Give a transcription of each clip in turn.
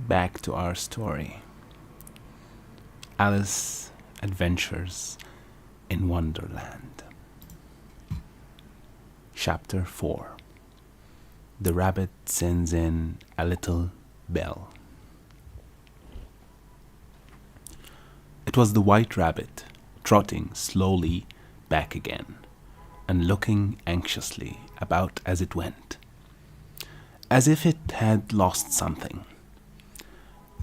back to our story. Alice Adventures in Wonderland. Chapter 4. The rabbit sends in a little bell. It was the white rabbit, trotting slowly back again, and looking anxiously about as it went, as if it had lost something.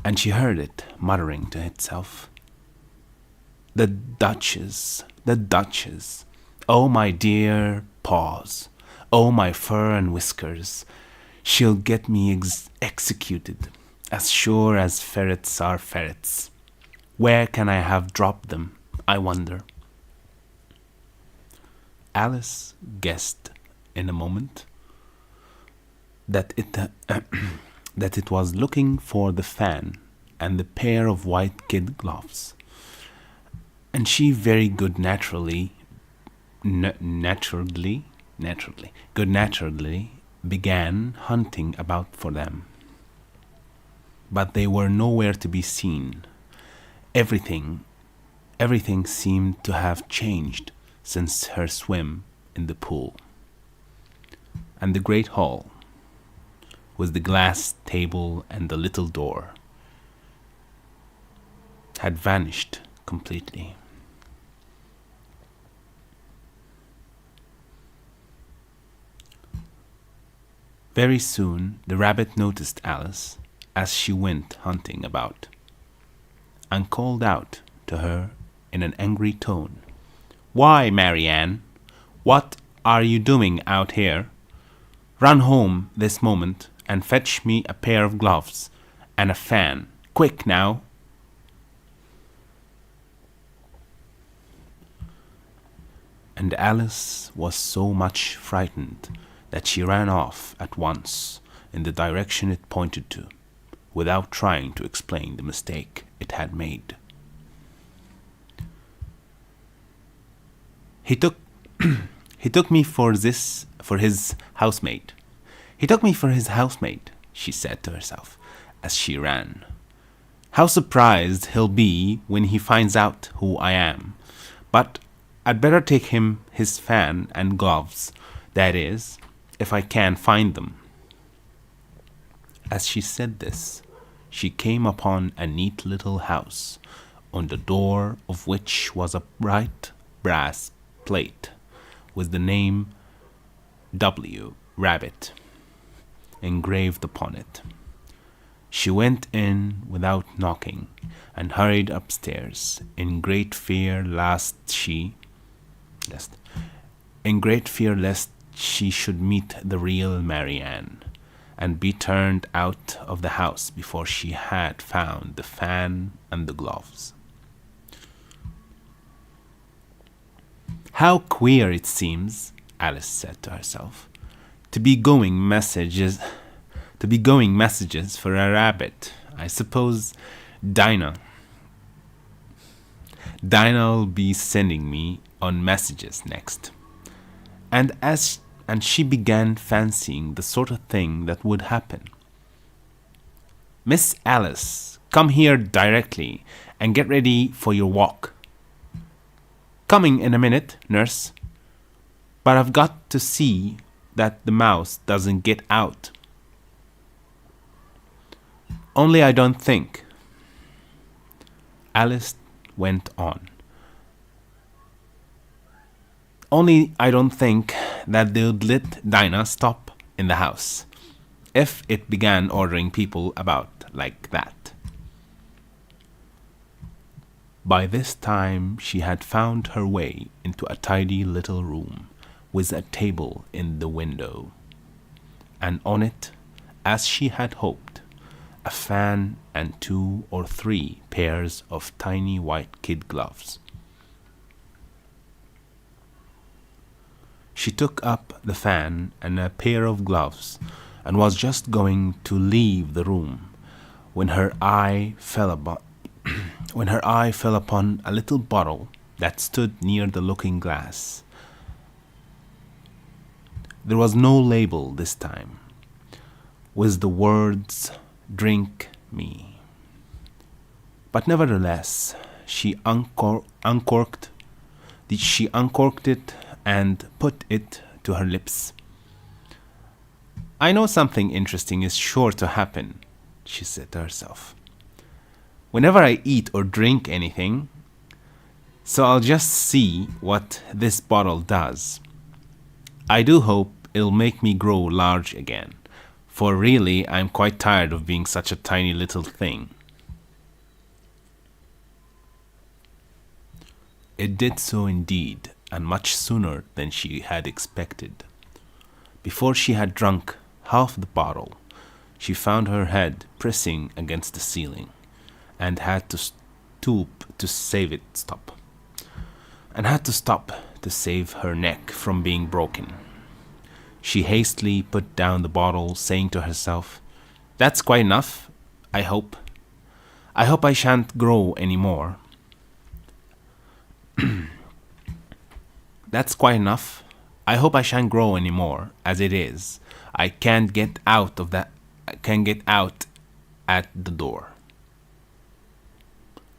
And she heard it muttering to itself, "The Duchess, the Duchess, oh my dear paws, oh my fur and whiskers, she'll get me executed, as sure as ferrets are ferrets. Where can I have dropped them, I wonder?" Alice guessed in a moment that it was looking for the fan and the pair of white kid gloves, and she very good naturally began hunting about for them. But they were nowhere to be seen. Everything seemed to have changed since her swim in the pool. And the great hall, with the glass table and the little door, had vanished completely. Very soon the rabbit noticed Alice as she went hunting about, and called out to her in an angry tone, "Why, Marianne, what are you doing out here? Run home this moment and fetch me a pair of gloves and a fan. Quick now!" And Alice was so much frightened that she ran off at once in the direction it pointed to, without trying to explain the mistake it had made. He took me for his housemaid. He took me for his housemaid, she said to herself as she ran. How surprised he'll be when he finds out who I am. But I'd better take him his fan and gloves, that is, if I can find them. As she said this, she came upon a neat little house, on the door of which was a bright brass plate with the name W. Rabbit engraved upon it. She went in without knocking and hurried upstairs in great fear lest she should meet the real Marianne and be turned out of the house before she had found the fan and the gloves. How queer it seems, Alice said to herself, to be going messages for a rabbit. I suppose Dinah'll be sending me on messages next. And she began fancying the sort of thing that would happen. "Miss Alice, come here directly and get ready for your walk." "Coming in a minute, nurse. But I've got to see that the mouse doesn't get out." "Only I don't think," Alice went on. "Only I don't think that they'd let Dinah stop in the house if it began ordering people about like that." By this time she had found her way into a tidy little room with a table in the window, and on it, as she had hoped, a fan and 2 or 3 pairs of tiny white kid gloves. She took up the fan and a pair of gloves and was just going to leave the room when her eye fell upon a little bottle that stood near the looking-glass. There was no label this time, with the words "Drink me. But nevertheless, she uncorked it and put it to her lips. I know something interesting is sure to happen, she said to herself, whenever I eat or drink anything, so I'll just see what this bottle does. I do hope it'll make me grow large again, for really I'm quite tired of being such a tiny little thing. It did so indeed, and much sooner than she had expected. Before she had drunk half the bottle, she found her head pressing against the ceiling, and had to stop to save her neck from being broken. She hastily put down the bottle, saying to herself, "That's quite enough, I hope. I hope I shan't grow any more. That's quite enough. I hope I shan't grow any more. As it is, I can't get out at the door.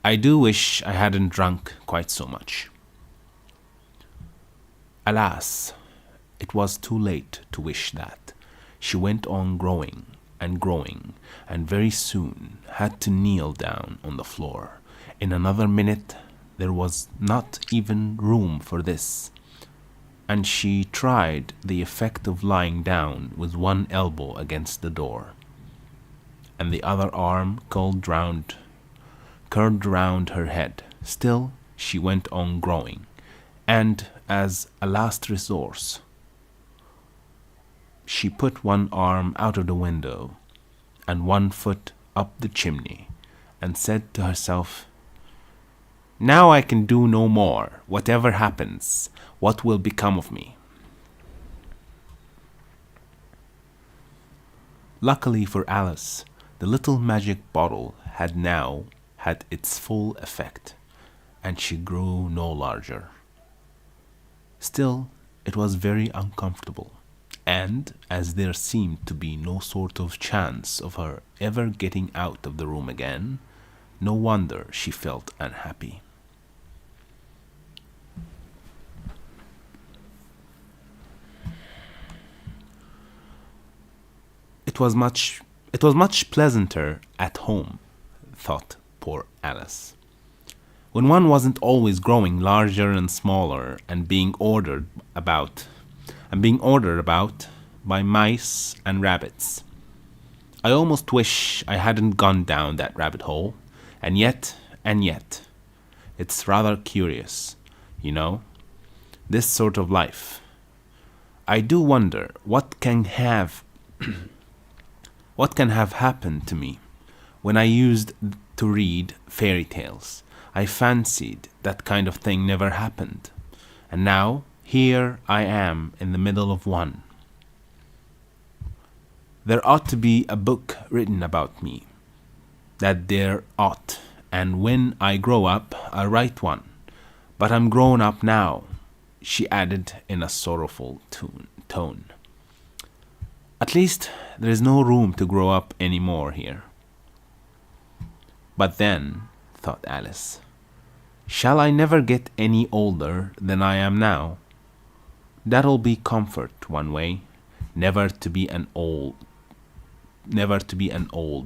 I do wish I hadn't drunk quite so much." Alas, it was too late to wish that. She went on growing, and very soon had to kneel down on the floor. In another minute there was not even room for this, and she tried the effect of lying down with one elbow against the door, and the other arm curled round her head. Still she went on growing, and as a last resource, she put one arm out of the window and one foot up the chimney, and said to herself, "Now I can do no more. Whatever happens, what will become of me?" Luckily for Alice, the little magic bottle had now had its full effect, and she grew no larger. Still, it was very uncomfortable, and as there seemed to be no sort of chance of her ever getting out of the room again, no wonder she felt unhappy. It was much pleasanter at home, thought poor Alice, when one wasn't always growing larger and smaller and being ordered about by mice and rabbits. I almost wish I hadn't gone down that rabbit hole, and yet, it's rather curious, this sort of life. I do wonder what can have happened to me when I used to read fairy tales. I fancied that kind of thing never happened, and now here I am in the middle of one. There ought to be a book written about me, that there ought, and when I grow up I'll write one. But I'm grown up now, she added in a sorrowful tone. At least there is no room to grow up any more here. But then, thought Alice, shall I never get any older than I am now? That'll be comfort one way, never to be an old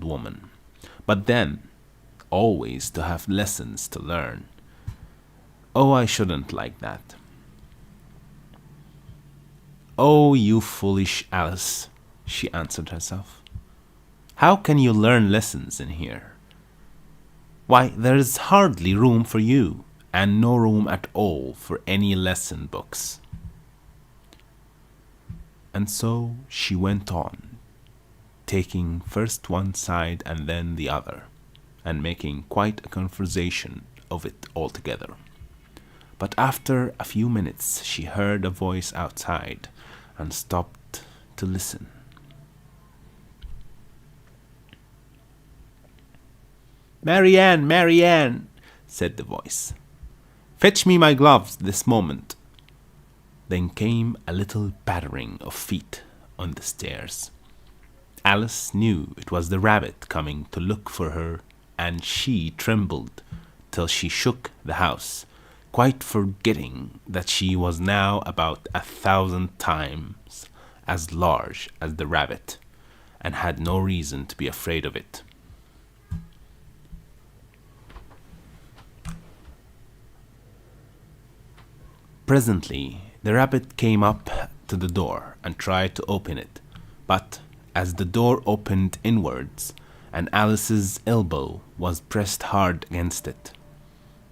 woman. But then, always to have lessons to learn. Oh, I shouldn't like that. Oh, you foolish Alice, she answered herself. How can you learn lessons in here? Why, there is hardly room for you, and no room at all for any lesson books. And so she went on, taking first one side and then the other, and making quite a conversation of it altogether. But after a few minutes she heard a voice outside, and stopped to listen. "Marianne, Marianne," said the voice. "Fetch me my gloves this moment." Then came a little pattering of feet on the stairs, Alice knew it was the rabbit coming to look for her, and she trembled till she shook the house, quite forgetting that she was now about 1,000 times as large as the rabbit, and had no reason to be afraid of it. Presently, the rabbit came up to the door and tried to open it, but as the door opened inwards, and Alice's elbow was pressed hard against it,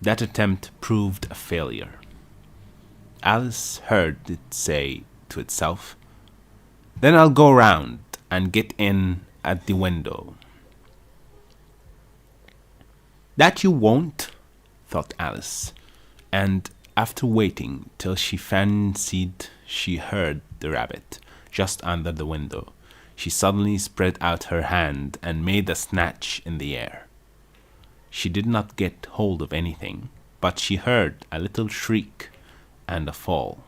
that attempt proved a failure. Alice heard it say to itself, "Then I'll go round and get in at the window." "That you won't," thought Alice, and after waiting till she fancied she heard the rabbit just under the window, she suddenly spread out her hand and made a snatch in the air. She did not get hold of anything, but she heard a little shriek and a fall,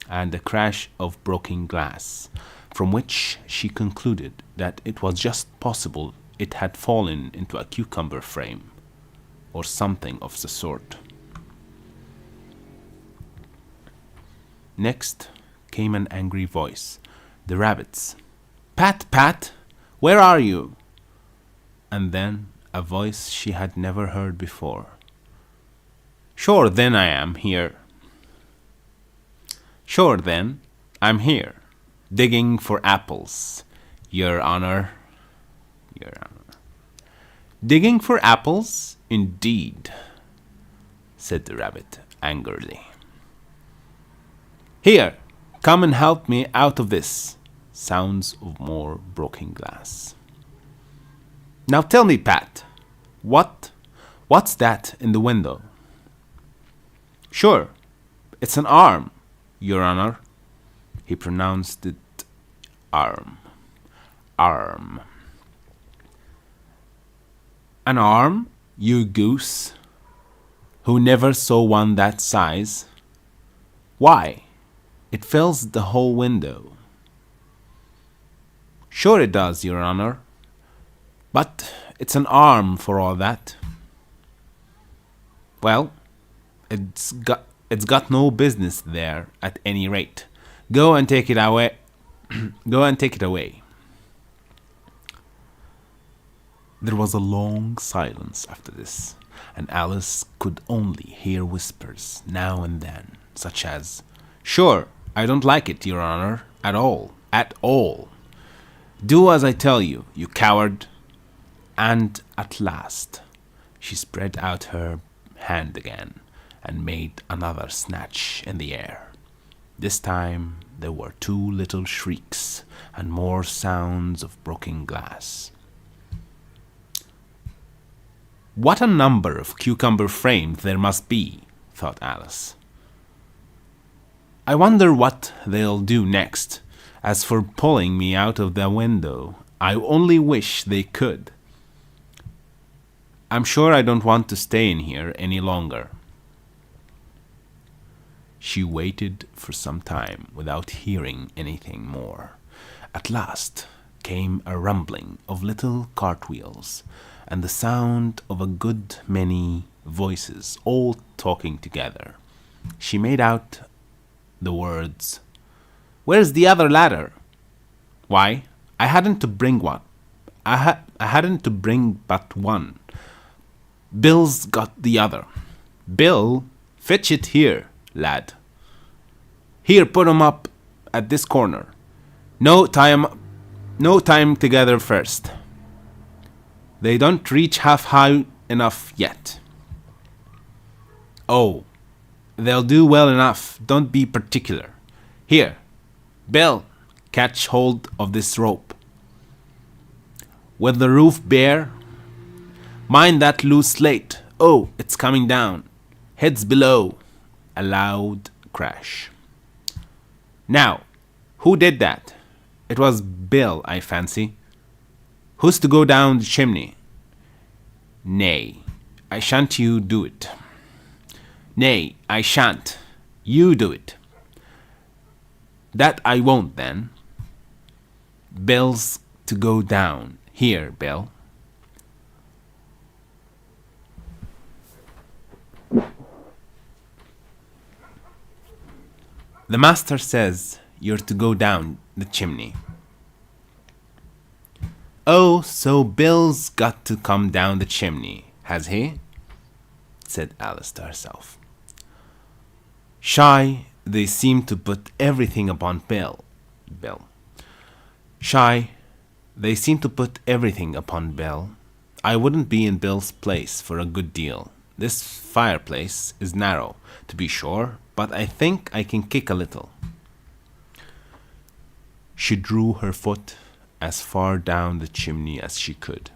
and a crash of broken glass, from which she concluded that it was just possible it had fallen into a cucumber frame, or something of the sort. Next came an angry voice, the rabbit's. "Pat, Pat, where are you?" And then a voice she had never heard before. "Sure then I am here. Sure then, I'm here, digging for apples, Your Honor." Your Honor. "Digging for apples, indeed," said the rabbit angrily. "Here, come and help me out of this." Sounds of more broken glass. "Now tell me, Pat, what's that in the window?" "Sure, it's an arm, Your Honor." He pronounced it arm. Arm. "An arm, you goose, who never saw one that size? Why, it fills the whole window." "Sure it does, Your Honor, but it's an arm for all that." "Well, it's got no business there at any rate. Go and take it away. Go and take it away." There was a long silence after this, and Alice could only hear whispers now and then, such as, "Sure, I don't like it, Your Honor, at all, at all. Do as I tell you, you coward." And at last she spread out her hand again and made another snatch in the air. This time there were 2 little shrieks and more sounds of broken glass. "What a number of cucumber frames there must be," thought Alice. "I wonder what they'll do next. As for pulling me out of the window, I only wish they could. I'm sure I don't want to stay in here any longer." She waited for some time without hearing anything more. At last came a rumbling of little cartwheels, and the sound of a good many voices all talking together. She made out the words, "Where's the other ladder? Why, I hadn't to bring one. I hadn't to bring but one. Bill's got the other. Bill, fetch it here, lad. Here, put 'em up at this corner. No time together first. They don't reach half high enough yet." "Oh, they'll do well enough. Don't be particular. Here, Bill, catch hold of this rope. With the roof bare. Mind that loose slate. Oh, it's coming down. Heads below." A loud crash. "Now, who did that? It was Bill, I fancy. Who's to go down the chimney?" "Nay, I shan't you do it." "Nay, I shan't. You do it." "That I won't, then." Bill's to go down. Here, Bill. The master says you're to go down the chimney. Oh, so Bill's got to come down the chimney, has he? Said Alice to herself. Shy, they seem to put everything upon Bill. Shy, they seem to put everything upon Bill. I wouldn't be in Bill's place for a good deal. This fireplace is narrow, to be sure, but I think I can kick a little. She drew her foot as far down the chimney as she could,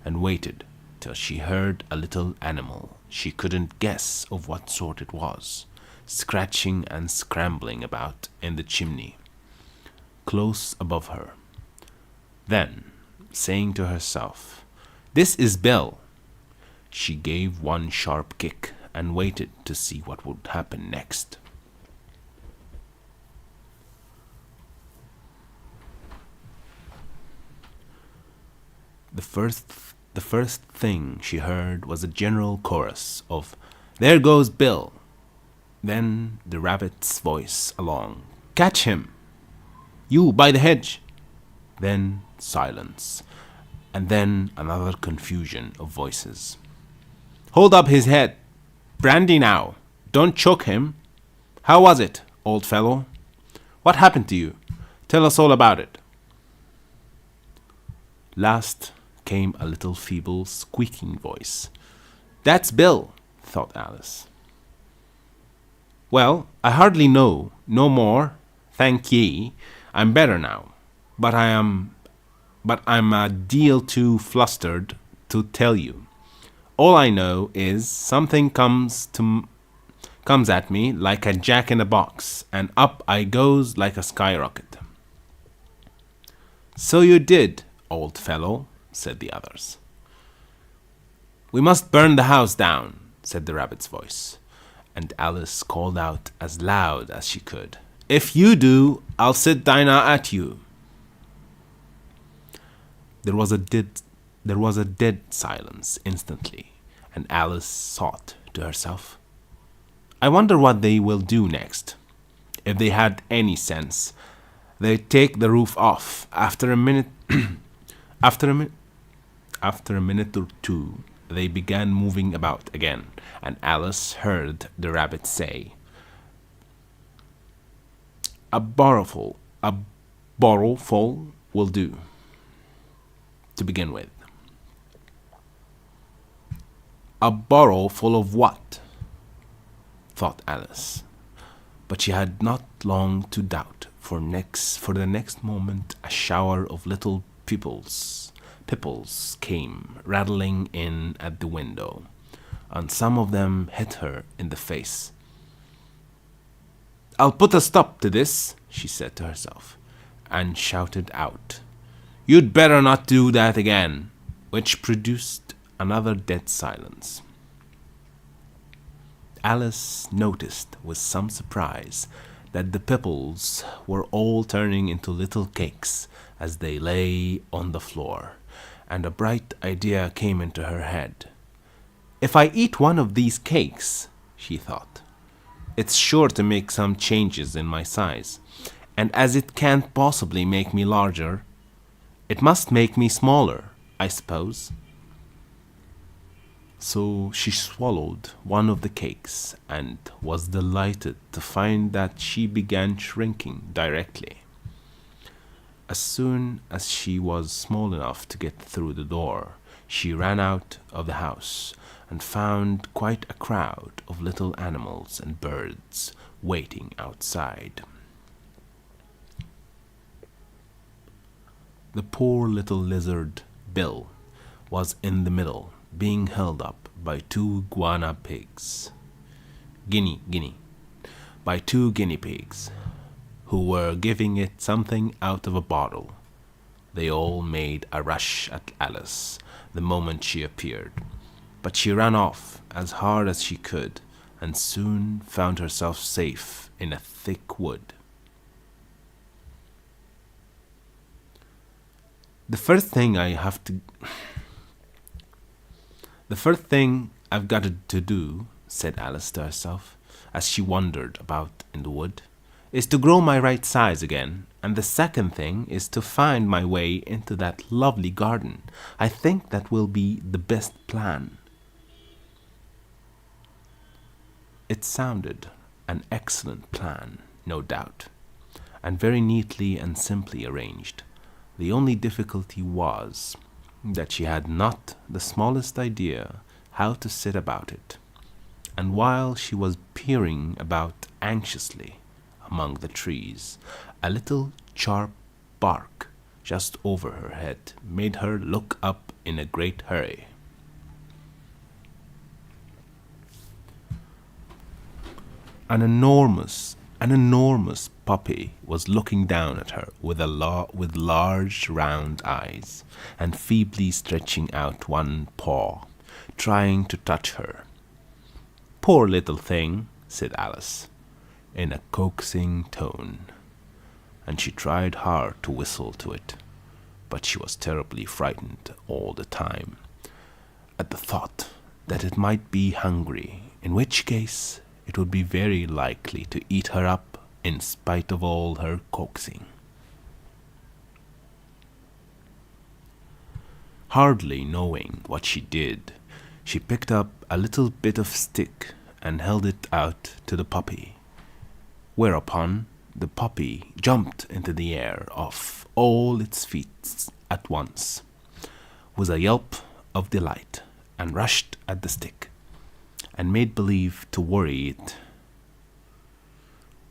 and waited till she heard a little animal she couldn't guess of what sort it was, scratching and scrambling about in the chimney, close above her. Then, saying to herself, "This is Bill," she gave one sharp kick and waited to see what would happen next. The first thing she heard was a general chorus of "There goes Bill." Then the rabbit's voice along, "Catch him! You by the hedge!" Then silence, and then another confusion of voices. "Hold up his head! Brandy now! Don't choke him! How was it, old fellow? What happened to you? Tell us all about it." Last came a little feeble squeaking voice. "That's Bill," thought Alice. "Well, I hardly know, no more, thank ye. I'm better now, but I'm a deal too flustered to tell you. All I know is something comes at me like a jack-in-the-box, and up I goes like a skyrocket." "So you did, old fellow," said the others. "We must burn the house down," said the rabbit's voice, and Alice called out as loud as she could, "If you do, I'll sit Dinah at you." There was a dead silence instantly, and Alice thought to herself, "I wonder what they will do next. If they had any sense, they'd take the roof off." After a minute or two, they began moving about again, and Alice heard the rabbit say, a barrowful will do, to begin with." "A barrow full of what?" thought Alice. But she had not long to doubt, for the next moment a shower of little pipples came rattling in at the window, and some of them hit her in the face. "I'll put a stop to this," she said to herself, and shouted out, "You'd better not do that again," which produced another dead silence. Alice noticed with some surprise that the pipples were all turning into little cakes as they lay on the floor, and a bright idea came into her head. "If I eat one of these cakes," she thought, "it's sure to make some changes in my size, and as it can't possibly make me larger, it must make me smaller, I suppose." So she swallowed one of the cakes and was delighted to find that she began shrinking directly. As soon as she was small enough to get through the door, she ran out of the house and found quite a crowd of little animals and birds waiting outside. The poor little lizard, Bill, was in the middle, being held up by two guinea pigs, who were giving it something out of a bottle. They all made a rush at Alice the moment she appeared, but she ran off as hard as she could, and soon found herself safe in a thick wood. The first thing I have to The first thing I've got to do, said Alice to herself, as she wandered about in the wood, is to grow my right size again, and the second thing is to find my way into that lovely garden. I think that will be the best plan. It sounded an excellent plan, no doubt, and very neatly and simply arranged. The only difficulty was that she had not the smallest idea how to set about it, and while she was peering about anxiously among the trees, a little sharp bark just over her head made her look up in a great hurry. An enormous puppy was looking down at her with large round eyes, and feebly stretching out one paw, trying to touch her. "Poor little thing," said Alice, in a coaxing tone, and she tried hard to whistle to it, but she was terribly frightened all the time at the thought that it might be hungry, in which case it would be very likely to eat her up in spite of all her coaxing. Hardly knowing what she did, she picked up a little bit of stick and held it out to the puppy, whereupon the puppy jumped into the air off all its feet at once, with a yelp of delight, and rushed at the stick, and made believe to worry it.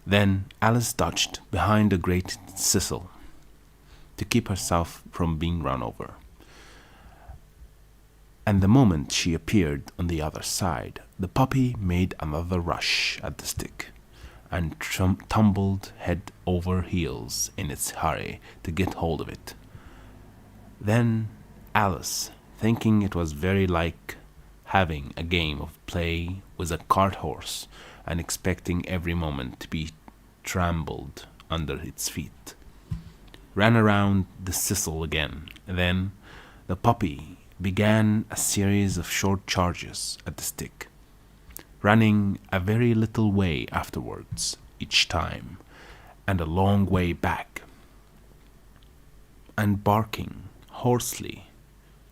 Then Alice dodged behind a great sisal to keep herself from being run over, and the moment she appeared on the other side, the puppy made another rush at the stick, and tumbled head over heels in its hurry to get hold of it. Then Alice, thinking it was very like having a game of play with a cart horse, and expecting every moment to be trampled under its feet, ran around the sisal again. Then the puppy began a series of short charges at the stick, running a very little way afterwards each time, and a long way back, and barking hoarsely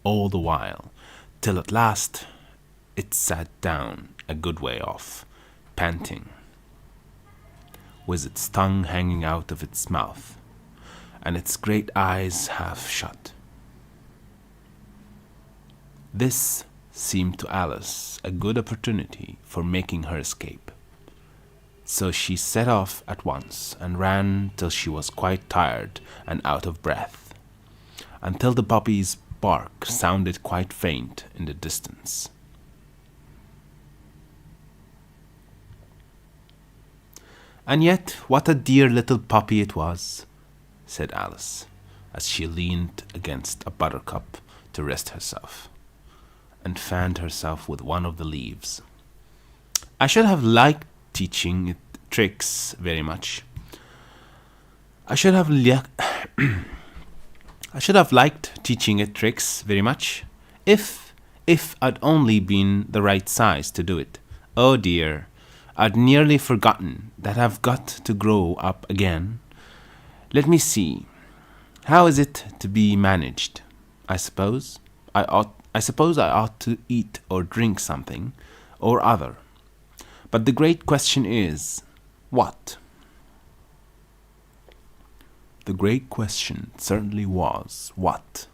all the while, till at last it sat down a good way off, panting, with its tongue hanging out of its mouth, and its great eyes half shut. This seemed to Alice a good opportunity for making her escape, so she set off at once, and ran till she was quite tired and out of breath, until the puppy's bark sounded quite faint in the distance. "And yet what a dear little puppy it was," said Alice, as she leaned against a buttercup to rest herself, and fanned herself with one of the leaves. "I should have liked teaching it tricks very much. I should have liked teaching it tricks very much, if I'd only been the right size to do it. Oh dear, I'd nearly forgotten that I've got to grow up again. Let me see. How is it to be managed? I suppose I ought to eat or drink something or other. But the great question is, what?" The great question certainly was, what?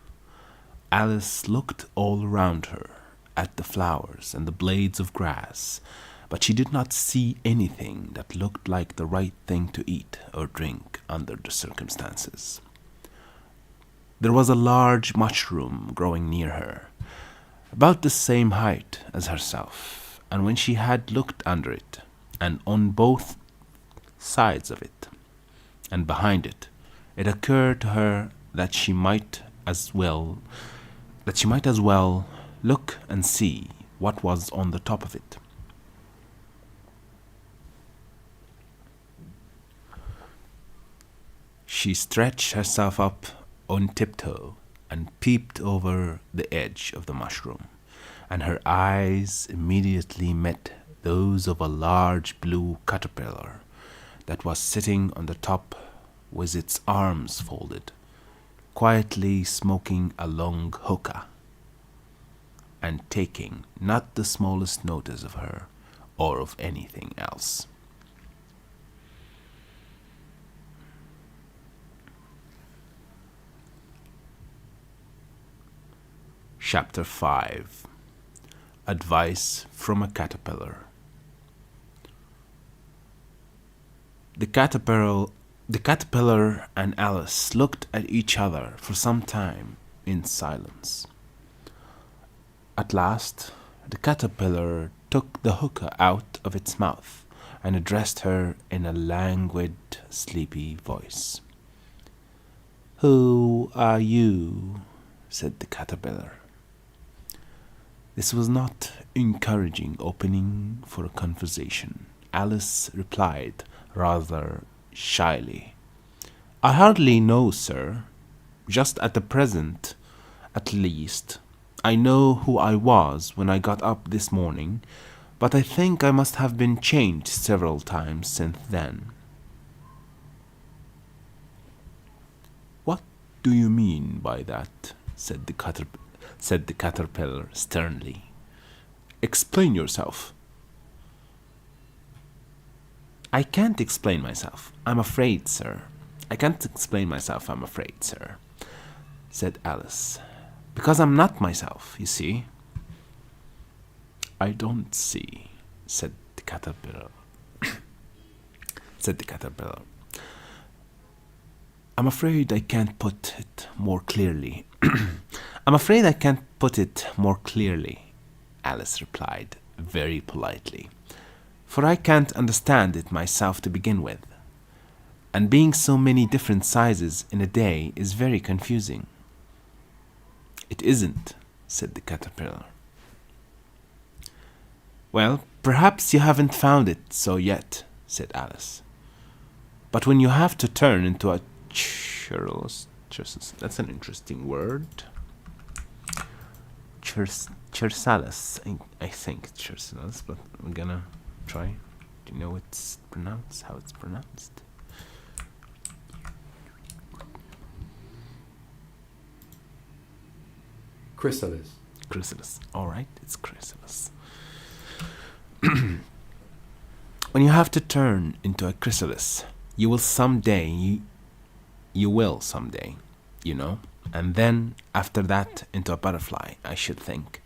Alice looked all around her, at the flowers and the blades of grass, but she did not see anything that looked like the right thing to eat or drink under the circumstances. There was a large mushroom growing near her, about the same height as herself, and when she had looked under it, and on both sides of it, and behind it, it occurred to her that she might as well look and see what was on the top of it. She stretched herself up on tiptoe and peeped over the edge of the mushroom, and her eyes immediately met those of a large blue caterpillar that was sitting on the top with its arms folded, quietly smoking a long hookah, and taking not the smallest notice of her or of anything else. Chapter 5. Advice from a Caterpillar. The caterpillar and Alice looked at each other for some time in silence. At last, the caterpillar took the hookah out of its mouth and addressed her in a languid, sleepy voice. "Who are you?" said the caterpillar. This was not encouraging opening for a conversation. Alice replied rather shyly, "I hardly know, sir. Just at the present, at least. I know who I was when I got up this morning, but I think I must have been changed several times since then." "What do you mean by that?" said the caterpillar sternly. "Explain yourself." "I can't explain myself, I'm afraid, sir. I can't explain myself, I'm afraid, sir," said Alice. "Because I'm not myself, you see." "I don't see," said the caterpillar. "I'm afraid I can't put it more clearly." "I'm afraid I can't put it more clearly," Alice replied very politely, "for I can't understand it myself to begin with, and being so many different sizes in a day is very confusing." "It isn't," said the caterpillar. "Well, perhaps you haven't found it so yet," said Alice. "But when you have to turn into a chrysalis, that's an interesting word. Chrysalis, I think chrysalis, but I'm gonna try. Do you know how it's pronounced? Chrysalis. Chrysalis. All right, it's chrysalis. When you have to turn into a chrysalis, you will someday, you know, and then after that into a butterfly, I should think.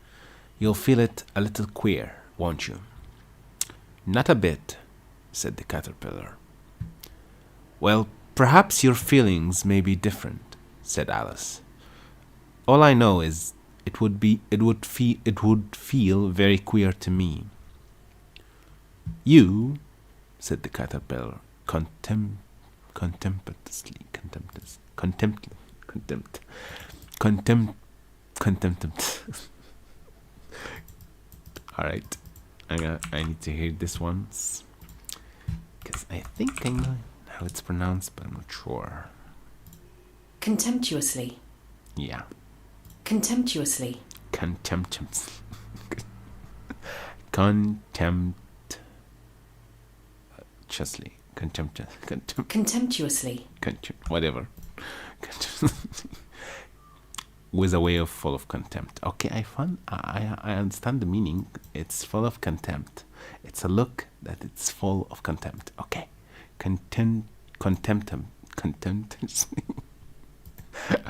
You'll feel it a little queer, won't you?" "Not a bit," said the caterpillar. "Well, perhaps your feelings may be different," said Alice. "All I know is it would feel very queer to me." "You," said the caterpillar all right, I need to hear this once because I think I know how it's pronounced, but I'm not sure. Contemptuously. Yeah. Contemptuously. Contemptuously. Contemptuously. Whatever. With a way of full of contempt. Okay, I understand the meaning. It's full of contempt. It's a look that it's full of contempt. Okay. Contempt.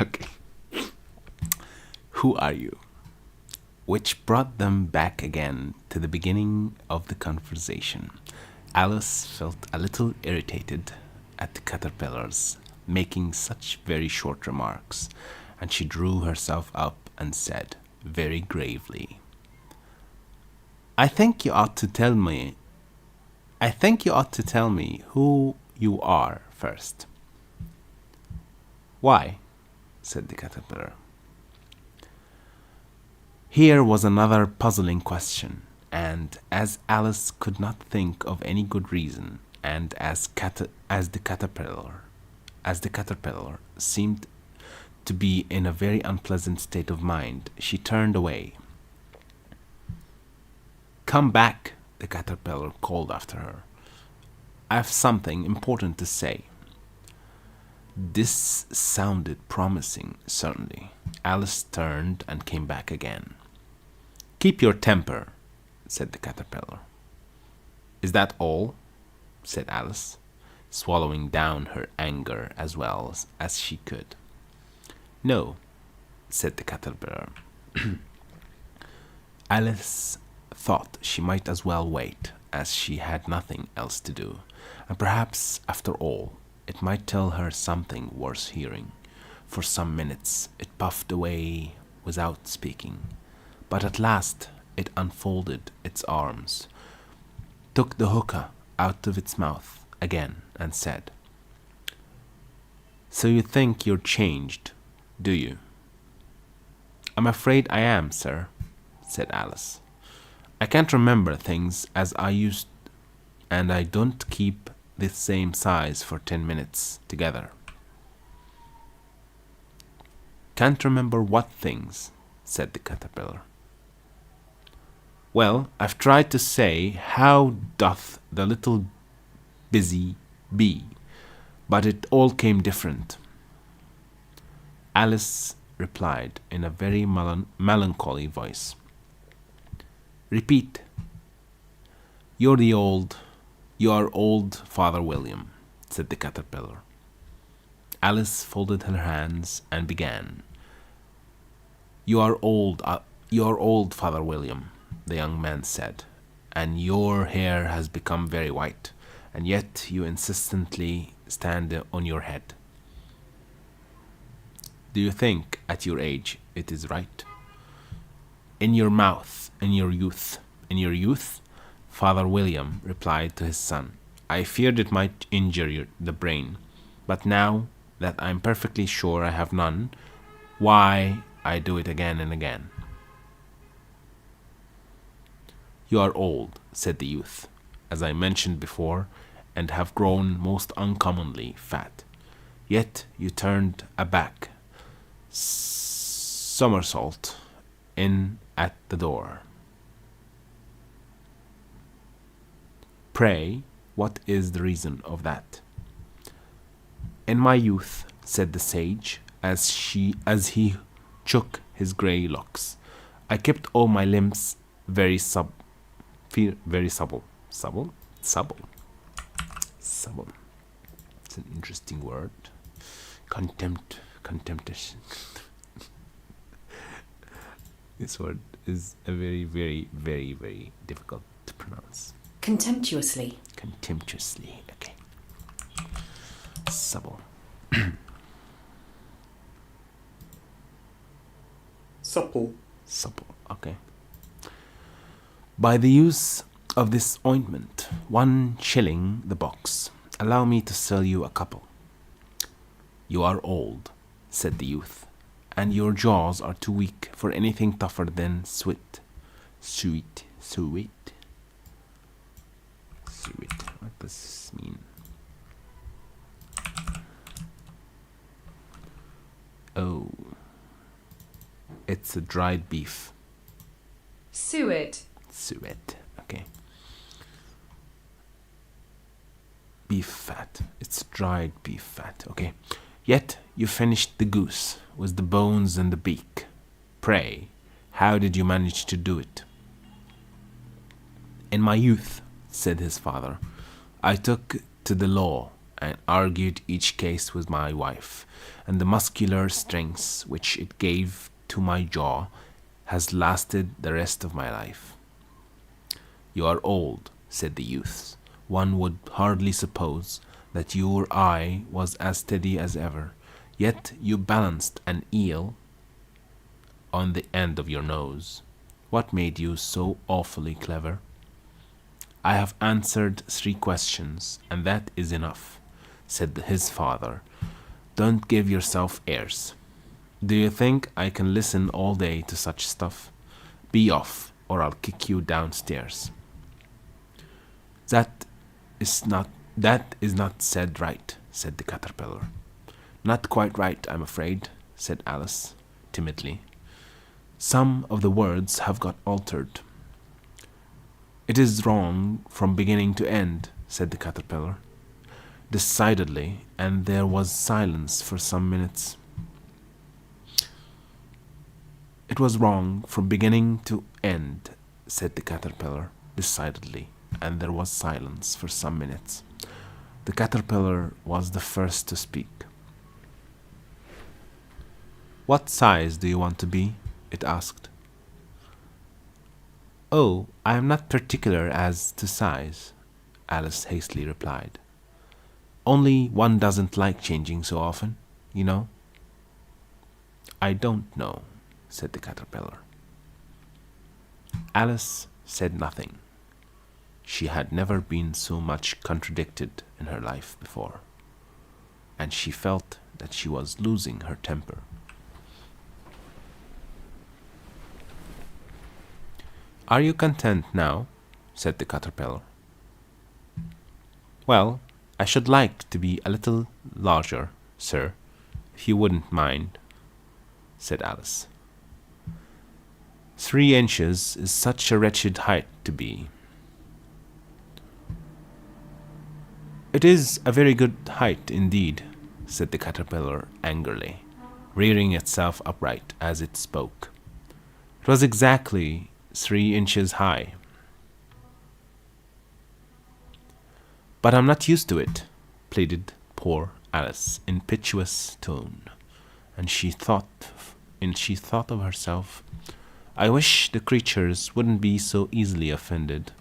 Okay. "Who are you?" Which brought them back again to the beginning of the conversation. Alice felt a little irritated at the caterpillars making such very short remarks, and she drew herself up and said very gravely, I think you ought to tell me who you are first." "Why?" said the caterpillar. Here was another puzzling question, and as Alice could not think of any good reason, and as the caterpillar seemed to be in a very unpleasant state of mind, she turned away. "Come back," the caterpillar called after her. "I have something important to say." This sounded promising, certainly. Alice turned and came back again. "Keep your temper," said the caterpillar. "Is that all?" said Alice, swallowing down her anger as well as she could. "No," said the caterpillar. Alice thought she might as well wait, as she had nothing else to do, and perhaps, after all, it might tell her something worth hearing. For some minutes it puffed away without speaking, but at last it unfolded its arms, took the hookah out of its mouth again, and said, "So you think you're changed, do you?" "I'm afraid I am, sir," said Alice. "I can't remember things as I used, and I don't keep the same size for 10 minutes together." "Can't remember what things?" said the caterpillar. "Well, I've tried to say, how doth the little busy bee, but it all came different." Alice replied in a very melancholy voice, "Repeat." You are old, Father William," said the caterpillar. Alice folded her hands and began. You are old, Father William," the young man said, "and your hair has become very white, and yet you insistently stand on your head. Do you think, at your age, it is right?" In your youth, Father William replied to his son, "I feared it might injure the brain, but now that I'm perfectly sure I have none, why, I do it again and again." "You are old," said the youth, "as I mentioned before, and have grown most uncommonly fat. Yet you turned a back somersault in at the door. Pray, what is the reason of that?" "In my youth," said the sage, as he shook his grey locks, "I kept all my limbs very supple. It's an interesting word. Contemptation. This word is a very, very, very, very difficult to pronounce. Contemptuously. Contemptuously, okay. Supple. Supple, okay. "By the use of this ointment, 1 shilling the box. Allow me to sell you a couple." "You are old," said the youth, "and your jaws are too weak for anything tougher than sweet. What does this mean? Oh, it's a dried beef. Suet. Okay. Beef fat. It's dried beef fat. Okay. "Yet you finished the goose with the bones and the beak. Pray, how did you manage to do it?" "In my youth," said his father, "I took to the law and argued each case with my wife, and the muscular strength which it gave to my jaw has lasted the rest of my life." "You are old," said the youth. "One would hardly suppose that your eye was as steady as ever, yet you balanced an eel on the end of your nose. What made you so awfully clever?" "I have answered 3 questions, and that is enough," said his father. "Don't give yourself airs. Do you think I can listen all day to such stuff? Be off, or I'll kick you downstairs." That is not said right," said the caterpillar. "Not quite right, I'm afraid. said Alice timidly. "Some of the words have got altered." "It is wrong from beginning to end," said the caterpillar, decidedly, and there was silence for some minutes. "It was wrong from beginning to end," said the caterpillar, decidedly, and there was silence for some minutes. The caterpillar was the first to speak. "What size do you want to be?" it asked. "Oh, I am not particular as to size," Alice hastily replied. "Only one doesn't like changing so often, you know." "I don't know," said the caterpillar. Alice said nothing. She had never been so much contradicted in her life before, and she felt that she was losing her temper. "Are you content now?" said the caterpillar. "Well, I should like to be a little larger, sir, if you wouldn't mind," said Alice. 3 inches is such a wretched height to be." "It is a very good height indeed," said the caterpillar angrily, rearing itself upright as it spoke. It was exactly 3 inches high. "But I'm not used to it," pleaded poor Alice in piteous tone, and she thought of herself, "I wish the creatures wouldn't be so easily offended."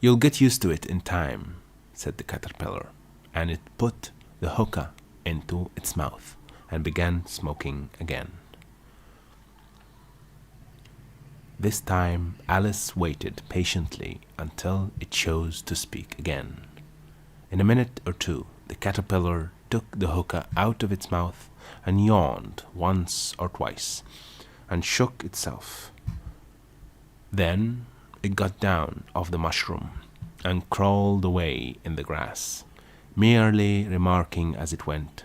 "You'll get used to it in time," said the caterpillar, and it put the hookah into its mouth and began smoking again. This time Alice waited patiently until it chose to speak again. In a minute or two, the caterpillar took the hookah out of its mouth and yawned once or twice and shook itself. Then it got down off the mushroom and crawled away in the grass, merely remarking as it went,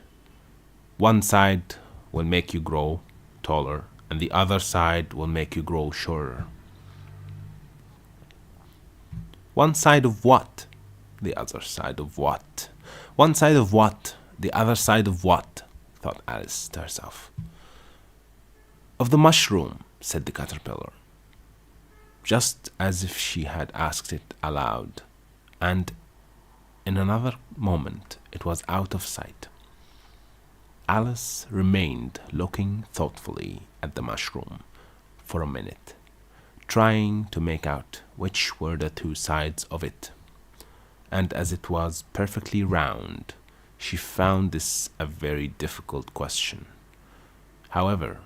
"One side will make you grow taller, and the other side will make you grow shorter." "One side of what? The other side of what? One side of what? The other side of what?" thought Alice to herself. "Of the mushroom," said the caterpillar, just as if she had asked it aloud, and in another moment it was out of sight. Alice remained looking thoughtfully at the mushroom for a minute, trying to make out which were the 2 sides of it, and as it was perfectly round, she found this a very difficult question. However,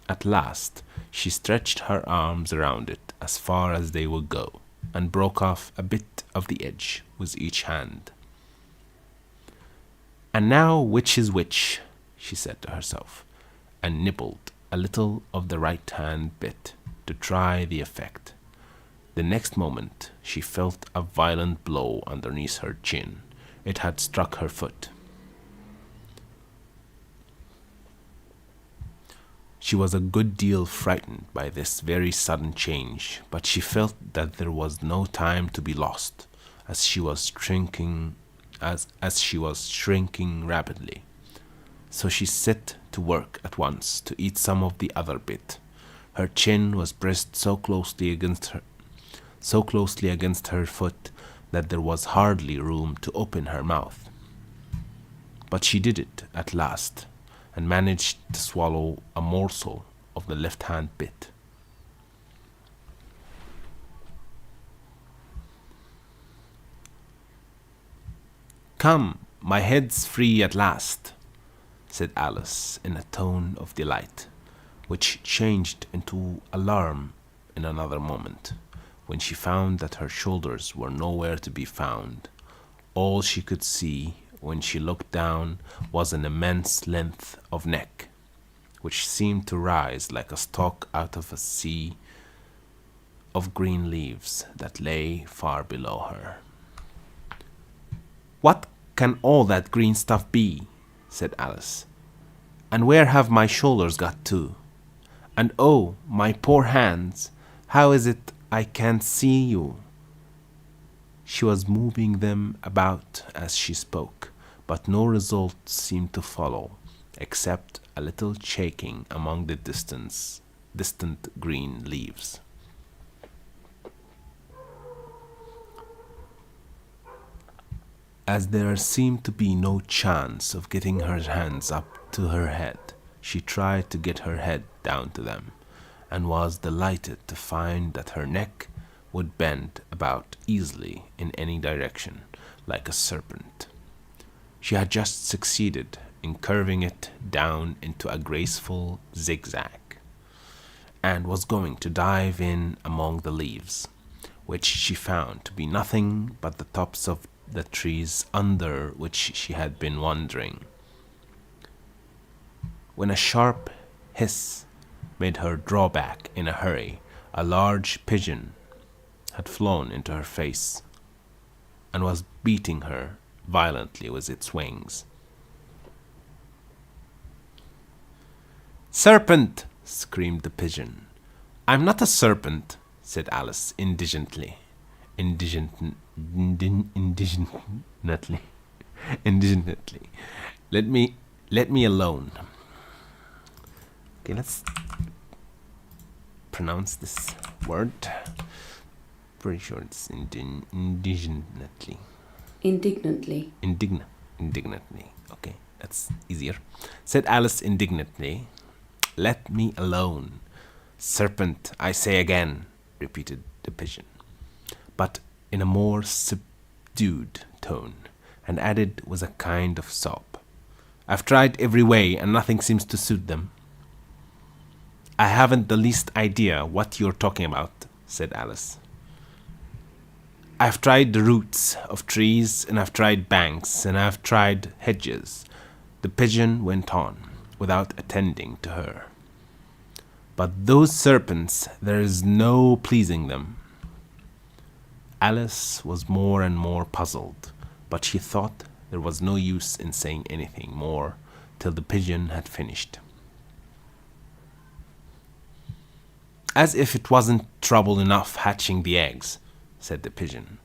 at last she stretched her arms around it as far as they would go, and broke off a bit of the edge with each hand. "And now which is which?" she said to herself, and nibbled a little of the right hand bit to try the effect. The next moment she felt a violent blow underneath her chin. It had struck her foot. She was a good deal frightened by this very sudden change, but she felt that there was no time to be lost, as she was shrinking rapidly. So she set to work at once to eat some of the other bit. Her chin was pressed so closely against her foot that there was hardly room to open her mouth. But she did it at last, and managed to swallow a morsel of the left-hand bit. "Come, my head's free at last," said Alice in a tone of delight, which changed into alarm in another moment, when she found that her shoulders were nowhere to be found. All she could see when she looked down was an immense length of neck, which seemed to rise like a stalk out of a sea of green leaves that lay far below her. "What can all that green stuff be? Said Alice. And where have my shoulders got to? And oh, my poor hands, how is it I can't see you? She was moving them about as she spoke, but no result seemed to follow, except a little shaking among the distant green leaves. As there seemed to be no chance of getting her hands up to her head, she tried to get her head down to them, and was delighted to find that her neck would bend about easily in any direction, like a serpent. She had just succeeded in curving it down into a graceful zigzag, and was going to dive in among the leaves, which she found to be nothing but the tops of the trees under which she had been wandering, when a sharp hiss made her draw back in a hurry. A large pigeon had flown into her face and was beating her violently with its wings. "Serpent!" screamed the pigeon. "I'm not a serpent," said Alice indignantly. Indignantly. Let me alone. Okay, let's pronounce this word. Pretty sure it's indignantly. Indignantly. Indignantly. Okay, that's easier. Said Alice indignantly. "Let me alone. Serpent, I say again," repeated the pigeon, but in a more subdued tone, and added with a kind of sob, "I've tried every way, and nothing seems to suit them." "I haven't the least idea what you're talking about," said Alice. "I've tried the roots of trees, and I've tried banks, and I've tried hedges," the pigeon went on, without attending to her. "But those serpents, there is no pleasing them." Alice was more and more puzzled, but she thought there was no use in saying anything more till the pigeon had finished. "As if it wasn't trouble enough hatching the eggs," said the pigeon.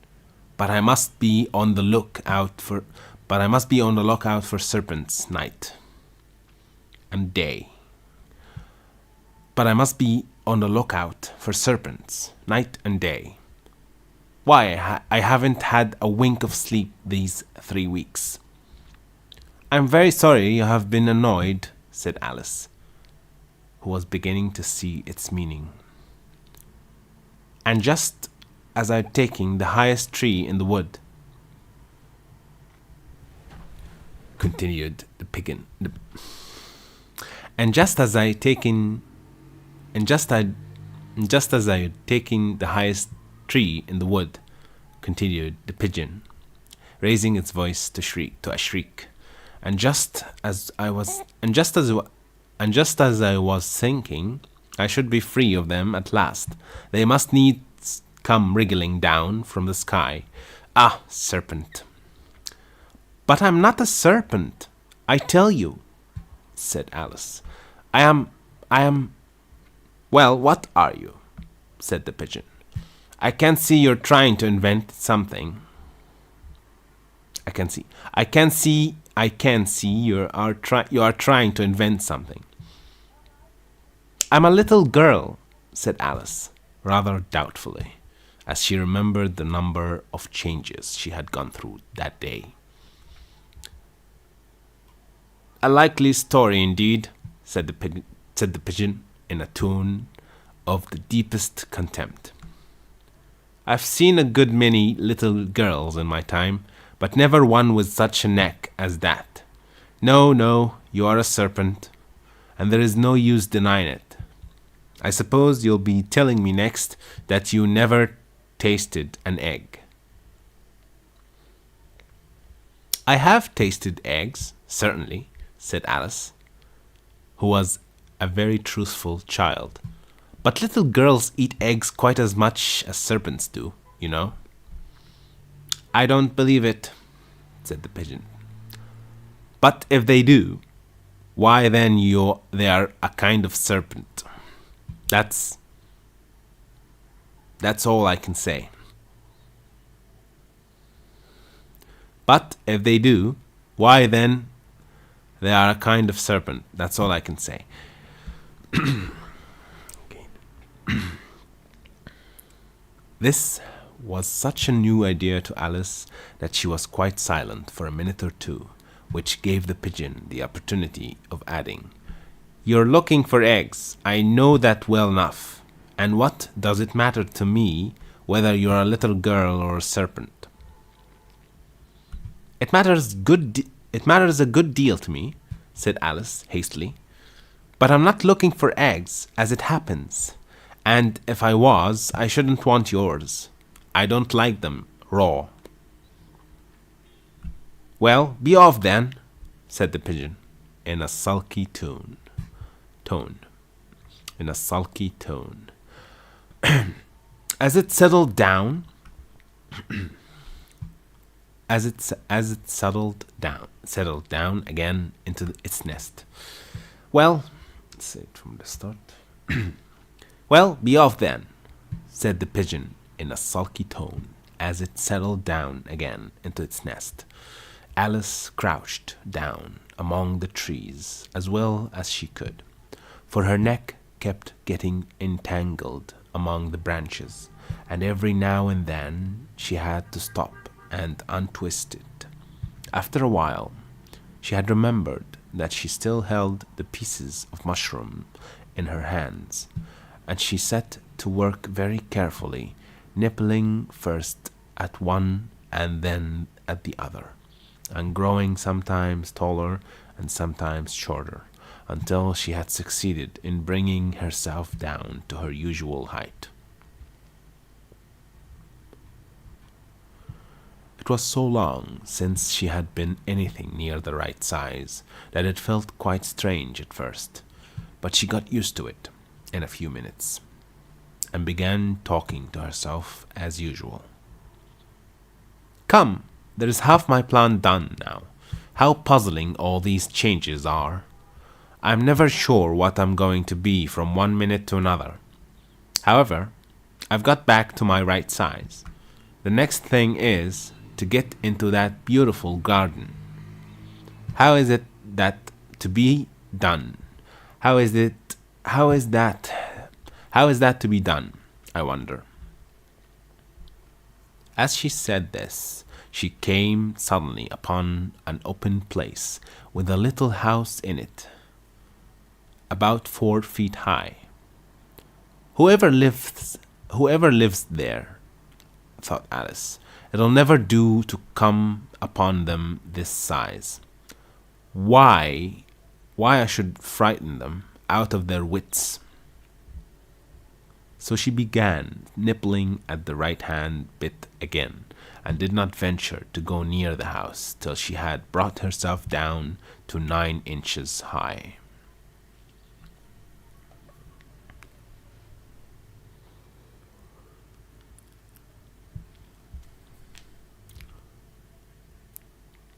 But I must be on the lookout for serpents night and day. But I must be on the lookout for serpents night and day. Why, I haven't had a wink of sleep these 3 weeks. "I'm very sorry you have been annoyed," said Alice, who was beginning to see its meaning. "And just as I'm taking the highest tree in the wood," continued the pigeon, "and just as I taking the highest tree in the wood," continued the pigeon, raising its voice to a shriek, "and just as I was thinking I should be free of them at last, they must needs come wriggling down from the sky. Ah, serpent!" "But I'm not a serpent, I tell you," said Alice. I am. "Well, what are you?" said the pigeon. "I can see you're trying to invent something." I can see you are trying to invent something. "I'm a little girl," said Alice, rather doubtfully, as she remembered the number of changes she had gone through that day. "A likely story indeed," said the pigeon in a tone of the deepest contempt. "I've seen a good many little girls in my time, but never one with such a neck as that. No, you are a serpent, and there is no use denying it. I suppose you'll be telling me next that you never tasted an egg." "I have tasted eggs, certainly," said Alice, who was a very truthful child. "But little girls eat eggs quite as much as serpents do, you know." "I don't believe it," said the pigeon. But if they do, why then they are a kind of serpent. That's all I can say. But if they do, why then they are a kind of serpent. That's all I can say. Okay. This was such a new idea to Alice that she was quite silent for a minute or two, which gave the pigeon the opportunity of adding, "You're looking for eggs. I know that well enough. And what does it matter to me whether you're a little girl or a serpent?" It matters a good deal to me," said Alice hastily. "But I'm not looking for eggs, as it happens. And if I was, I shouldn't want yours. I don't like them raw." "Well, be off then," said the pigeon, in a sulky tone. As it settled down, settled down again into its nest. "Well," let's say it from the start. "Well, be off then," said the pigeon in a sulky tone, as it settled down again into its nest. Alice crouched down among the trees as well as she could, for her neck kept getting entangled among the branches, and every now and then she had to stop and untwist it. After a while, she had remembered that she still held the pieces of mushroom in her hands, and she set to work very carefully, nibbling first at one and then at the other, and growing sometimes taller and sometimes shorter, until she had succeeded in bringing herself down to her usual height. It was so long since she had been anything near the right size that it felt quite strange at first, but she got used to it in a few minutes, and began talking to herself as usual. "Come, there's half my plan done now. How puzzling all these changes are. I'm never sure what I'm going to be from one minute to another. However, I've got back to my right size. The next thing is to get into that beautiful garden. How is that to be done? How is that to be done, I wonder?" As she said this, she came suddenly upon an open place with a little house in it, about 4 feet high. Whoever lives there, thought Alice, it'll never do to come upon them this size. Why I should frighten them out of their wits. So she began nibbling at the right-hand bit again, and did not venture to go near the house till she had brought herself down to 9 inches high.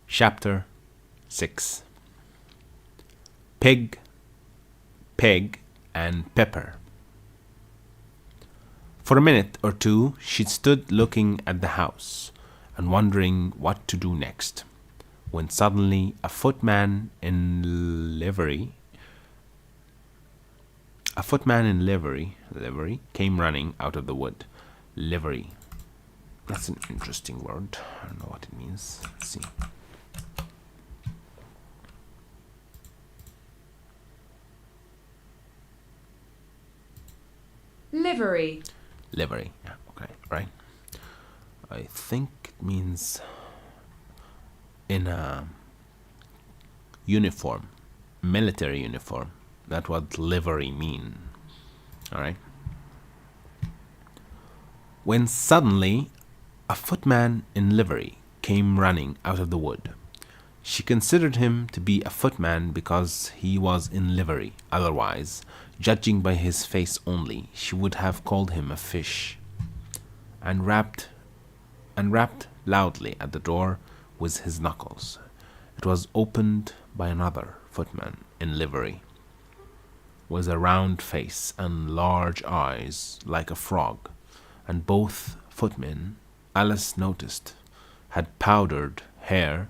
Chapter 6. Pig, Peg, and Pepper. For a minute or two she stood looking at the house and wondering what to do next, when suddenly a footman in livery came running out of the wood. Livery. That's an interesting word. I don't know what it means. Let's see. Livery. Livery. Yeah, okay, right. I think it means in a uniform, military uniform. That's what livery mean. All right. When suddenly a footman in livery came running out of the wood. She considered him to be a footman because he was in livery. Otherwise, judging by his face only, she would have called him a fish, and rapped loudly at the door with his knuckles. It was opened by another footman in livery, with a round face and large eyes like a frog, and both footmen, Alice noticed, had powdered hair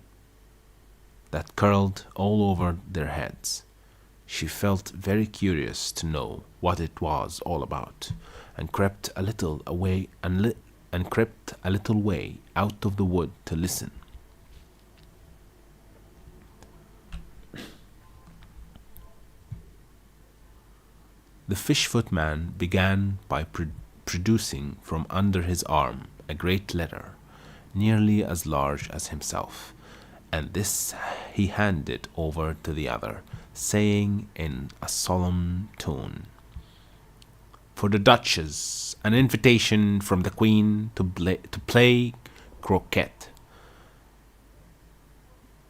that curled all over their heads. She felt very curious to know what it was all about, and crept a little away and crept a little way out of the wood to listen. The fish footman began by producing from under his arm a great letter, nearly as large as himself, and this he handed over to the other, saying in a solemn tone, "For the Duchess, an invitation from the Queen to play croquet."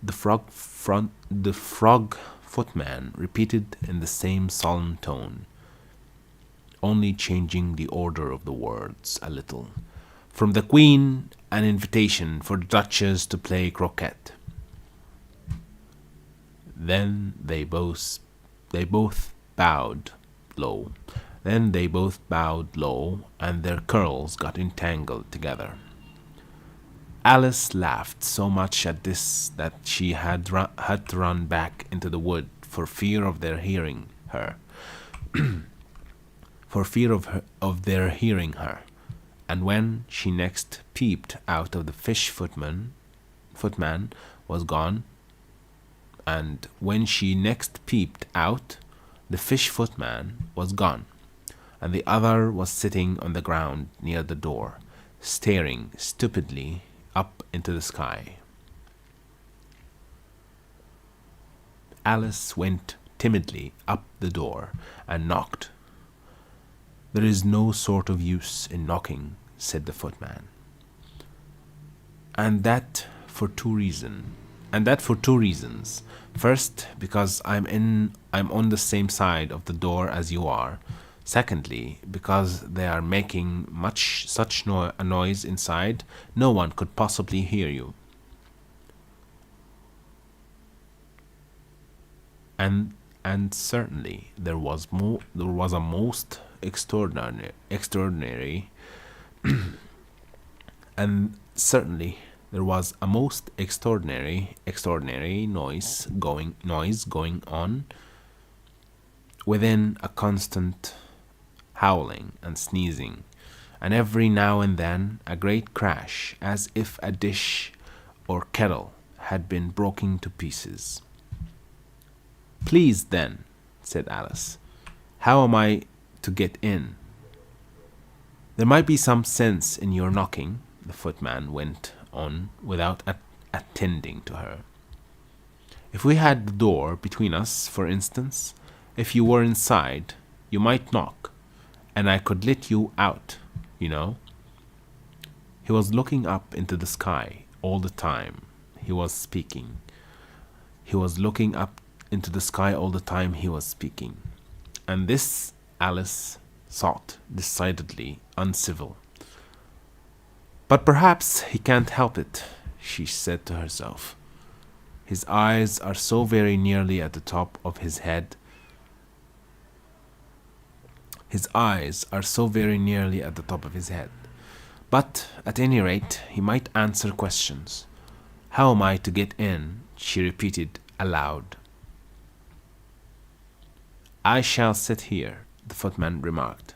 The frog footman repeated in the same solemn tone, only changing the order of the words a little. "From the Queen, an invitation for the Duchess to play croquet." Then they both bowed low. Then they both bowed low, and their curls got entangled together. Alice laughed so much at this that she had to run back into the wood for fear of their hearing her. of their hearing her. And when she next peeped out of the fish footman was gone. And when she next peeped out, the fish footman was gone, and the other was sitting on the ground near the door, staring stupidly up into the sky. Alice went timidly up the door and knocked. "There is no sort of use in knocking," said the footman. And that for two reasons. First, because I'm on the same side of the door as you are. Secondly, because they are making such a noise inside, no one could possibly hear you. And certainly there was a most extraordinary and certainly there was a most extraordinary noise going on within, a constant howling and sneezing, and every now and then a great crash, as if a dish or kettle had been broken to pieces. "Please, then," said Alice, "how am I to get in?" "There might be some sense in your knocking," the footman went on without attending to her. "If we had the door between us, for instance, if you were inside, you might knock, and I could let you out, you know." He was looking up into the sky all the time he was speaking. And this Alice thought decidedly uncivil. "But perhaps he can't help it," she said to herself. "His eyes are so very nearly at the top of his head. But at any rate, he might answer questions. How am I to get in?" she repeated aloud. "I shall sit here," the footman remarked,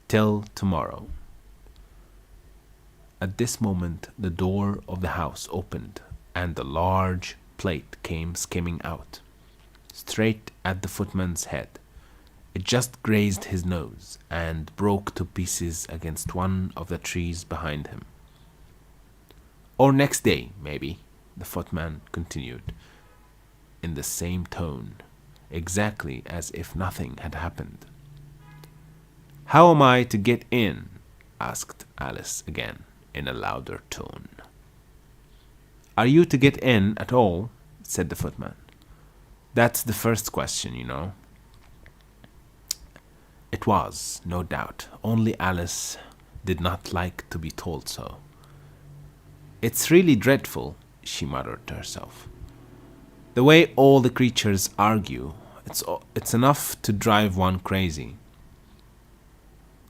"till tomorrow." At this moment the door of the house opened, and a large plate came skimming out, straight at the footman's head. It just grazed his nose, and broke to pieces against one of the trees behind him. "Or next day, maybe," the footman continued, in the same tone, exactly as if nothing had happened. "How am I to get in?" asked Alice again, in a louder tone. "Are you to get in at all?" said the footman. "That's the first question, you know." It was, no doubt, only Alice did not like to be told so. "It's really dreadful," she muttered to herself. The way all the creatures argue, it's enough to drive one crazy.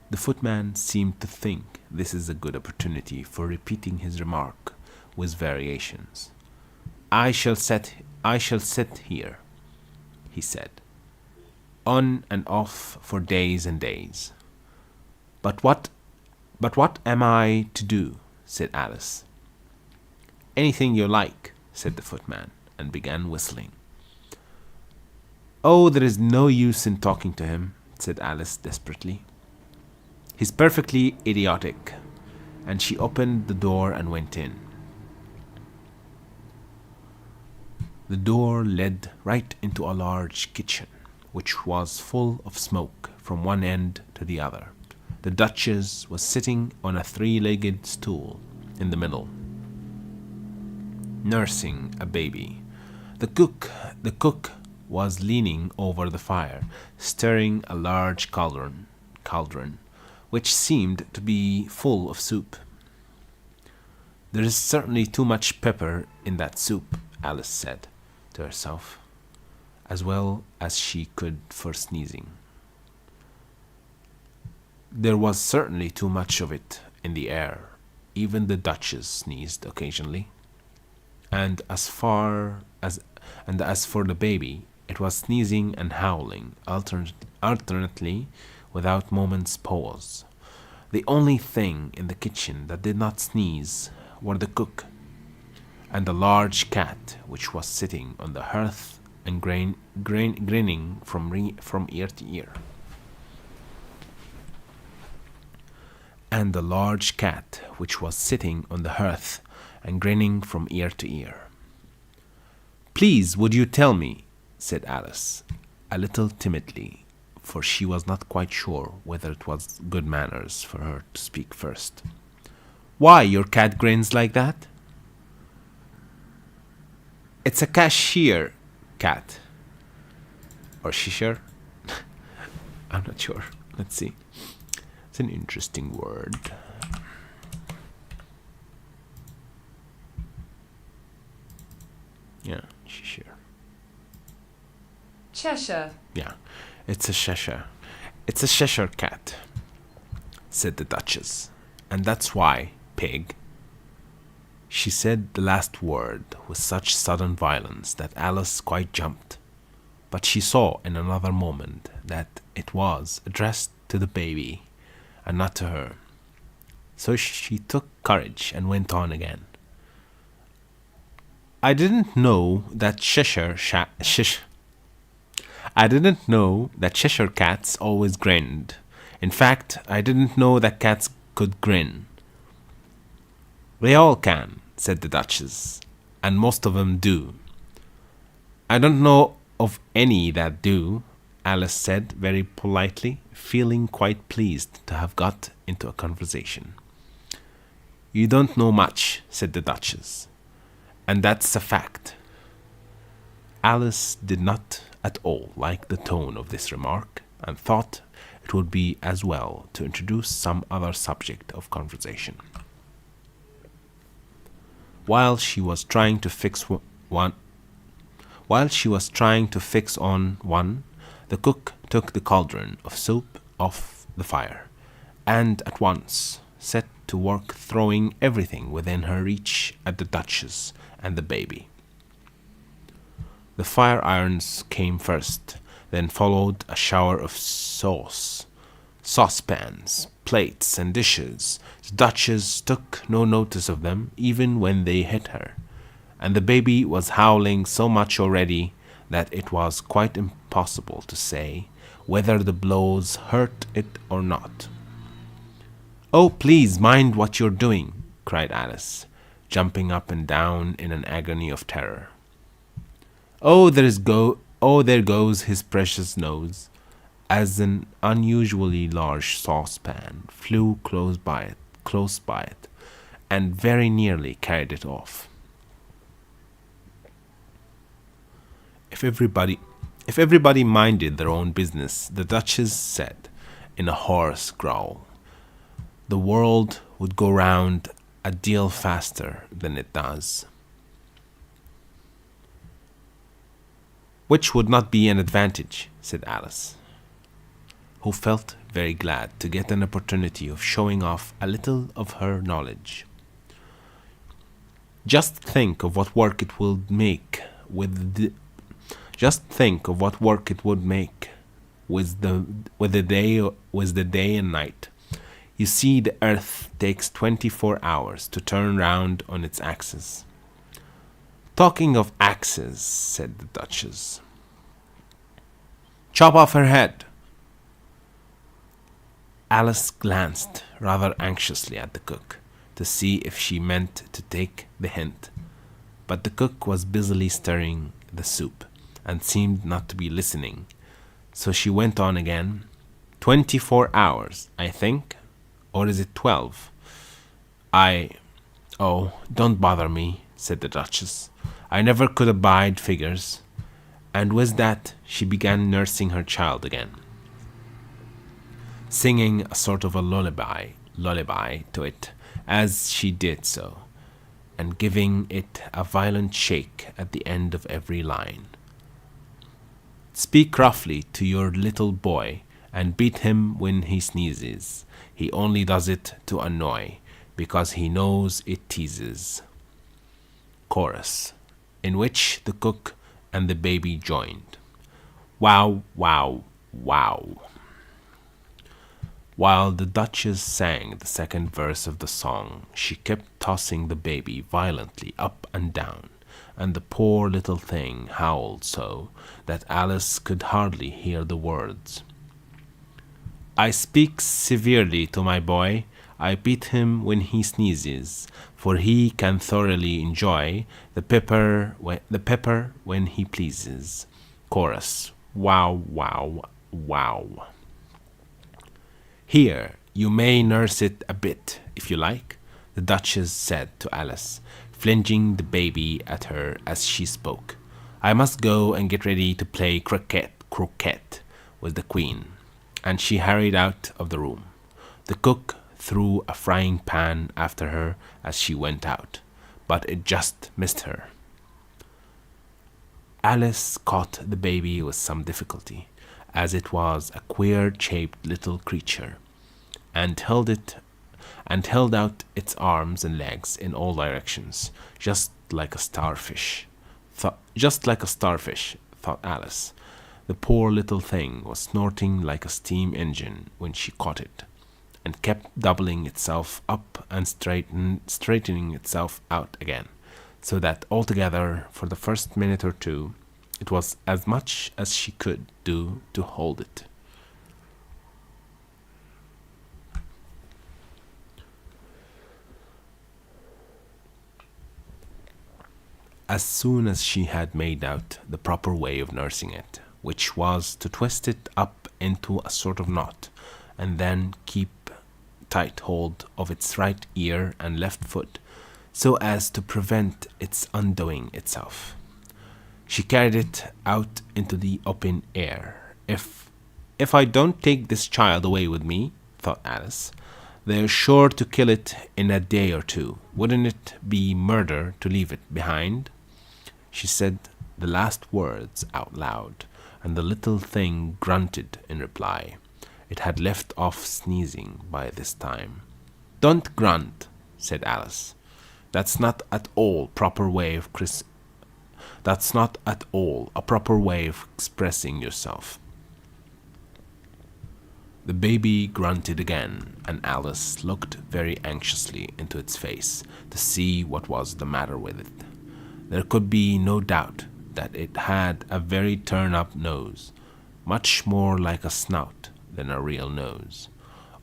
The footman seemed to think this is a good opportunity for repeating his remark with variations. I shall sit here, he said, on and off for days and days. But what am I to do? Said Alice. Anything you like, said the footman, and began whistling. Oh, there is no use in talking to him, said Alice desperately. He's perfectly idiotic. And she opened the door and went in. The door led right into a large kitchen, which was full of smoke from one end to the other. The Duchess was sitting on a three-legged stool in the middle, nursing a baby. The cook was leaning over the fire, stirring a large cauldron, which seemed to be full of soup. There is certainly too much pepper in that soup, Alice said to herself, as well as she could for sneezing. There was certainly too much of it in the air. Even the Duchess sneezed occasionally. And as for the baby, it was sneezing and howling alternately without moment's pause. The only thing in the kitchen that did not sneeze were the cook and the large cat, which was sitting on the hearth and grinning from ear to ear. And the large cat, which was sitting on the hearth and grinning from ear to ear. Please, would you tell me, said Alice, a little timidly, for she was not quite sure whether it was good manners for her to speak first. Why your cat grins like that? It's a cashier cat. Or shisher? I'm not sure. Let's see. It's an interesting word. Yeah, Cheshire. Cheshire. Yeah, it's a Cheshire. It's a Cheshire cat, said the Duchess. And that's why, pig. She said the last word with such sudden violence that Alice quite jumped. But she saw in another moment that it was addressed to the baby and not to her. So she took courage and went on again. I didn't know that Cheshire cats always grinned. In fact, I didn't know that cats could grin. They all can, said the Duchess, and most of them do. I don't know of any that do, Alice said very politely, feeling quite pleased to have got into a conversation. You don't know much, said the Duchess, and that's a fact. Alice did not at all like the tone of this remark, and thought it would be as well to introduce some other subject of conversation. While she was trying to fix on one, the cook took the cauldron of soup off the fire, and at once set to work throwing everything within her reach at the Duchess and the baby. The fire irons came first, then followed a shower of saucepans, plates, and dishes. The Duchess took no notice of them, even when they hit her, and the baby was howling so much already that it was quite impossible to say whether the blows hurt it or not. Oh, please mind what you're doing, cried Alice, jumping up and down in an agony of terror. Oh, there goes his precious nose, as an unusually large saucepan flew close by it, and very nearly carried it off. If everybody minded their own business, the Duchess said, in a hoarse growl, the world would go round a deal faster than it does. Which would not be an advantage, said Alice, who felt very glad to get an opportunity of showing off a little of her knowledge. Just think of what work it would make with the day and night. You see, the earth takes 24 hours to turn round on its axis. Talking of axes, said the Duchess. Chop off her head. Alice glanced rather anxiously at the cook to see if she meant to take the hint, but the cook was busily stirring the soup and seemed not to be listening, so she went on again. 24 hours, I think, or is it 12? Oh, don't bother me, said the Duchess. I never could abide figures. And with that she began nursing her child again, singing a sort of a lullaby to it as she did so, and giving it a violent shake at the end of every line. Speak roughly to your little boy, and beat him when he sneezes. He only does it to annoy, because he knows it teases. Chorus, in which the cook and the baby joined. Wow, wow, wow. While the Duchess sang the second verse of the song, she kept tossing the baby violently up and down, and the poor little thing howled so that Alice could hardly hear the words. I speak severely to my boy. I beat him when he sneezes, for he can thoroughly enjoy the pepper when he pleases. Chorus. Wow, wow, wow. Here, you may nurse it a bit, if you like, the Duchess said to Alice, flinging the baby at her as she spoke. I must go and get ready to play croquet with the Queen. And she hurried out of the room. The cook threw a frying pan after her as she went out, but it just missed her. Alice caught the baby with some difficulty, as it was a queer-shaped little creature, and held out its arms and legs in all directions, just like a starfish, thought Alice. The poor little thing was snorting like a steam engine when she caught it, and kept doubling itself up and straightening itself out again, so that altogether, for the first minute or two, it was as much as she could do to hold it. As soon as she had made out the proper way of nursing it, which was to twist it up into a sort of knot, and then keep tight hold of its right ear and left foot, so as to prevent its undoing itself, she carried it out into the open air. If I don't take this child away with me, thought Alice, they're sure to kill it in a day or two. Wouldn't it be murder to leave it behind? She said the last words out loud, and the little thing grunted in reply. It had left off sneezing by this time. Don't grunt, said Alice. That's not at all a proper way of expressing yourself. The baby grunted again, and Alice looked very anxiously into its face to see what was the matter with it. There could be no doubt that it had a very turn-up nose, much more like a snout than a real nose.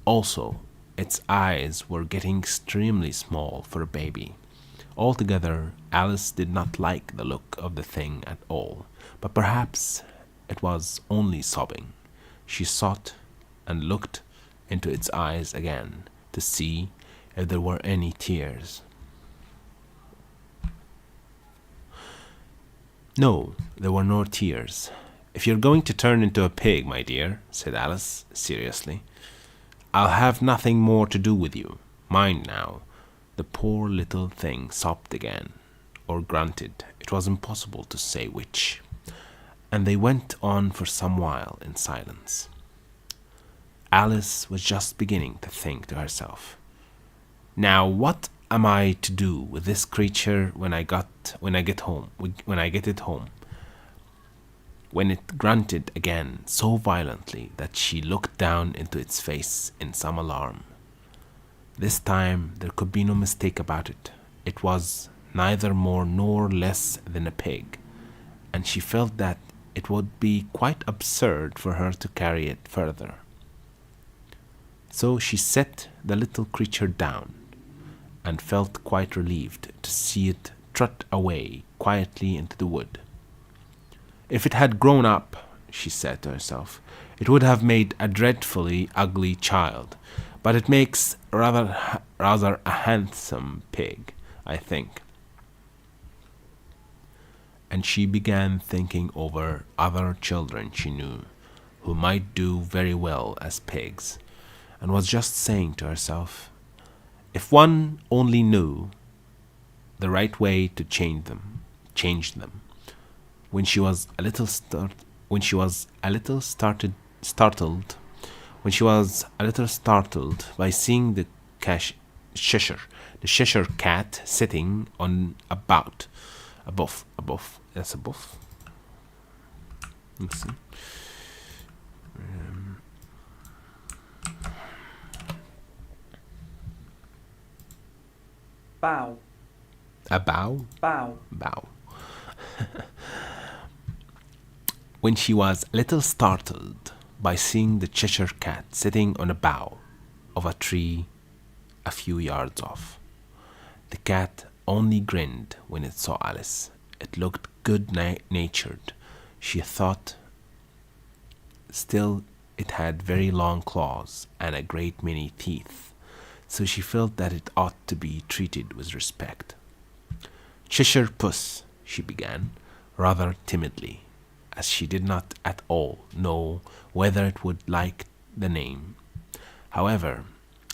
Also, its eyes were getting extremely small for a baby. Altogether, Alice did not like the look of the thing at all, but perhaps it was only sobbing. She sought and looked into its eyes again to see if there were any tears. No, there were no tears. If you're going to turn into a pig, my dear, said Alice seriously, I'll have nothing more to do with you. Mind now. The poor little thing sobbed again, or grunted. It was impossible to say which. and they went on for some while in silence. Alice was just beginning to think to herself, "Now what am I to do with this creature when I get it home?" When it grunted again so violently that she looked down into its face in some alarm. This time there could be no mistake about it. It was neither more nor less than a pig, and she felt that it would be quite absurd for her to carry it further. So she set the little creature down, and felt quite relieved to see it trot away quietly into the wood. If it had grown up, she said to herself, it would have made a dreadfully ugly child, but it makes rather a handsome pig, I think. And she began thinking over other children she knew who might do very well as pigs, and was just saying to herself, if one only knew the right way to change them. When she was a little startled by seeing the Cheshire cat sitting on a buff. That's a buff. Let's see. Bow. A bow? Bow. Bow. When she was a little startled by seeing the Cheshire cat sitting on a bough of a tree a few yards off. The cat only grinned when it saw Alice. It looked good-natured, she thought. Still, it had very long claws and a great many teeth, so she felt that it ought to be treated with respect. Cheshire Puss, she began, rather timidly, as she did not at all know whether it would like the name. However,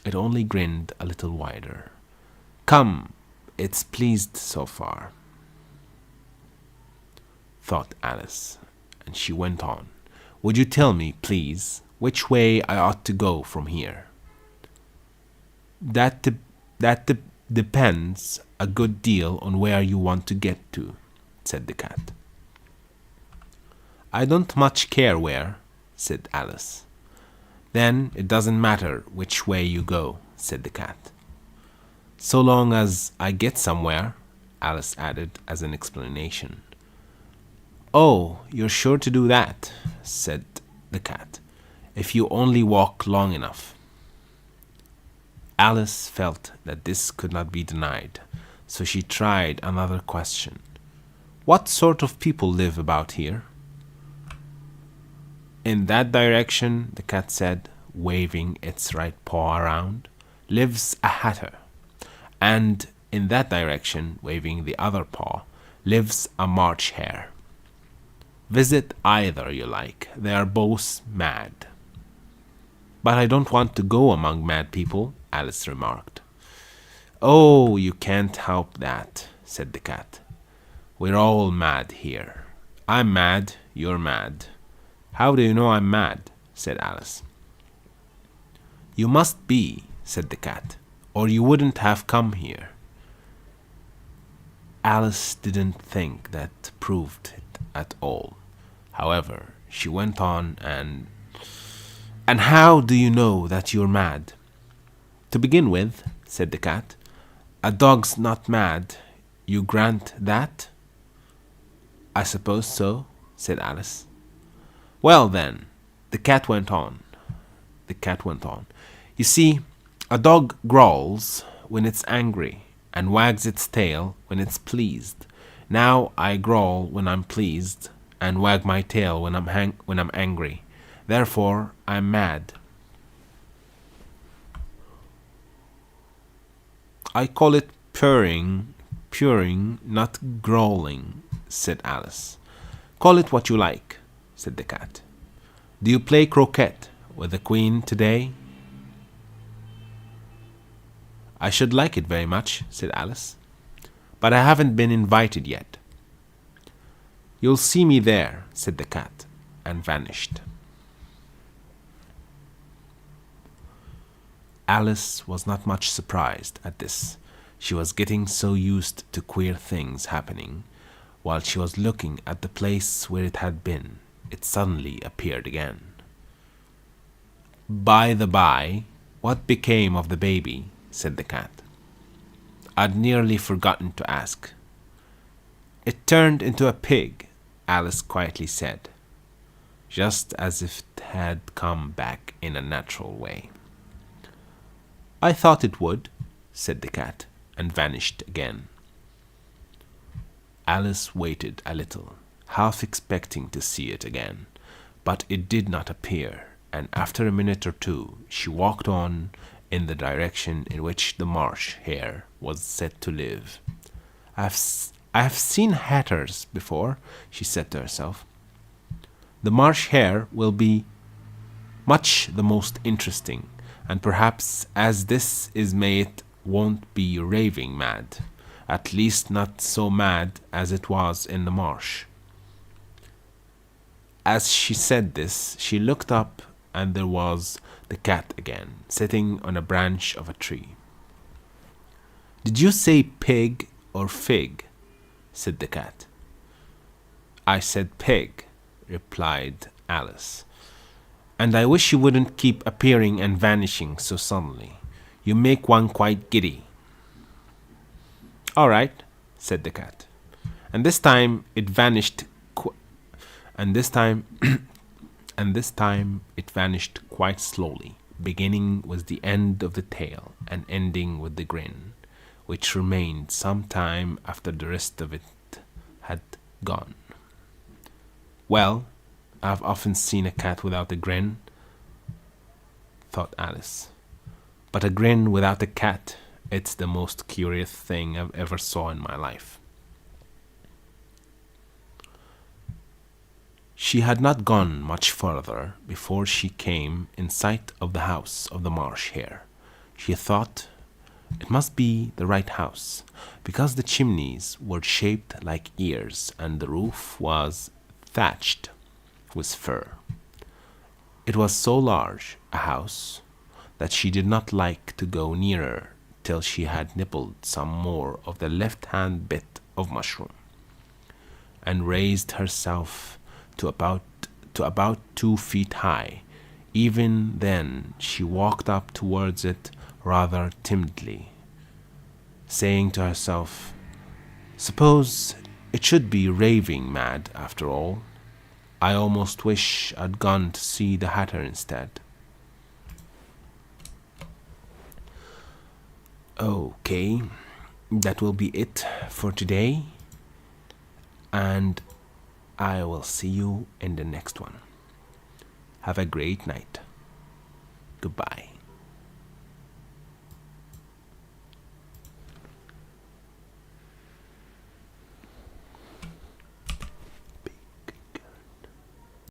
it only grinned a little wider. Come, it's pleased so far, thought Alice, and she went on. Would you tell me, please, which way I ought to go from here? That depends a good deal on where you want to get to, said the cat. I don't much care where, said Alice. Then it doesn't matter which way you go, said the cat. So long as I get somewhere, Alice added as an explanation. Oh, you're sure to do that, said the cat, if you only walk long enough. Alice felt that this could not be denied, so she tried another question. What sort of people live about here? In that direction, the cat said, waving its right paw around, lives a hatter, and in that direction, waving the other paw, lives a March hare. Visit either you like, they are both mad. But I don't want to go among mad people, Alice remarked. Oh, you can't help that, said the cat. We're all mad here. I'm mad, you're mad. How do you know I'm mad? Said Alice. You must be, said the cat, or you wouldn't have come here. Alice didn't think that proved it at all. However, she went on and how do you know that you're mad? To begin with, said the cat, a dog's not mad. You grant that? I suppose so, said Alice. Well then, the cat went on. You see, a dog growls when it's angry and wags its tail when it's pleased. Now I growl when I'm pleased and wag my tail when I'm angry. Therefore, I'm mad. I call it purring, not growling, said Alice. Call it what you like, said the cat. Do you play croquet with the Queen today? I should like it very much, said Alice, but I haven't been invited yet. "You'll see me there," said the cat, and vanished. Alice was not much surprised at this. She was getting so used to queer things happening. While she was looking at the place where it had been, it suddenly appeared again. "By the by, what became of the baby?" said the cat. "I'd nearly forgotten to ask." "It turned into a pig," Alice quietly said, just as if it had come back in a natural way. "I thought it would," said the cat, and vanished again. Alice waited a little, half expecting to see it again, but it did not appear, and after a minute or two she walked on in the direction in which the marsh hare was said to live. I have seen hatters before," she said to herself. "The marsh hare will be much the most interesting, and perhaps as this is May it won't be raving mad, at least not so mad as it was in the marsh." As she said this, she looked up, and there was the cat again, sitting on a branch of a tree. "Did you say pig or fig?" said the cat. "I said pig," replied Alice. "And I wish you wouldn't keep appearing and vanishing so suddenly. You make one quite giddy." "All right," said the cat. And this time it vanished and this time it vanished quite slowly, beginning with the end of the tail and ending with the grin, which remained some time after the rest of it had gone. "Well, I've often seen a cat without a grin," thought Alice. "But a grin without a cat, it's the most curious thing I've ever saw in my life." She had not gone much further before she came in sight of the house of the marsh hare. She thought it must be the right house, because the chimneys were shaped like ears and the roof was thatched with fur. It was so large a house that she did not like to go nearer till she had nibbled some more of the left-hand bit of mushroom, and raised herself to about 2 feet high. Even then she walked up towards it rather timidly, saying to herself, "Suppose it should be raving mad after all. I almost wish I'd gone to see the hatter instead." Okay, that will be it for today, and I will see you in the next one. Have a great night. Goodbye.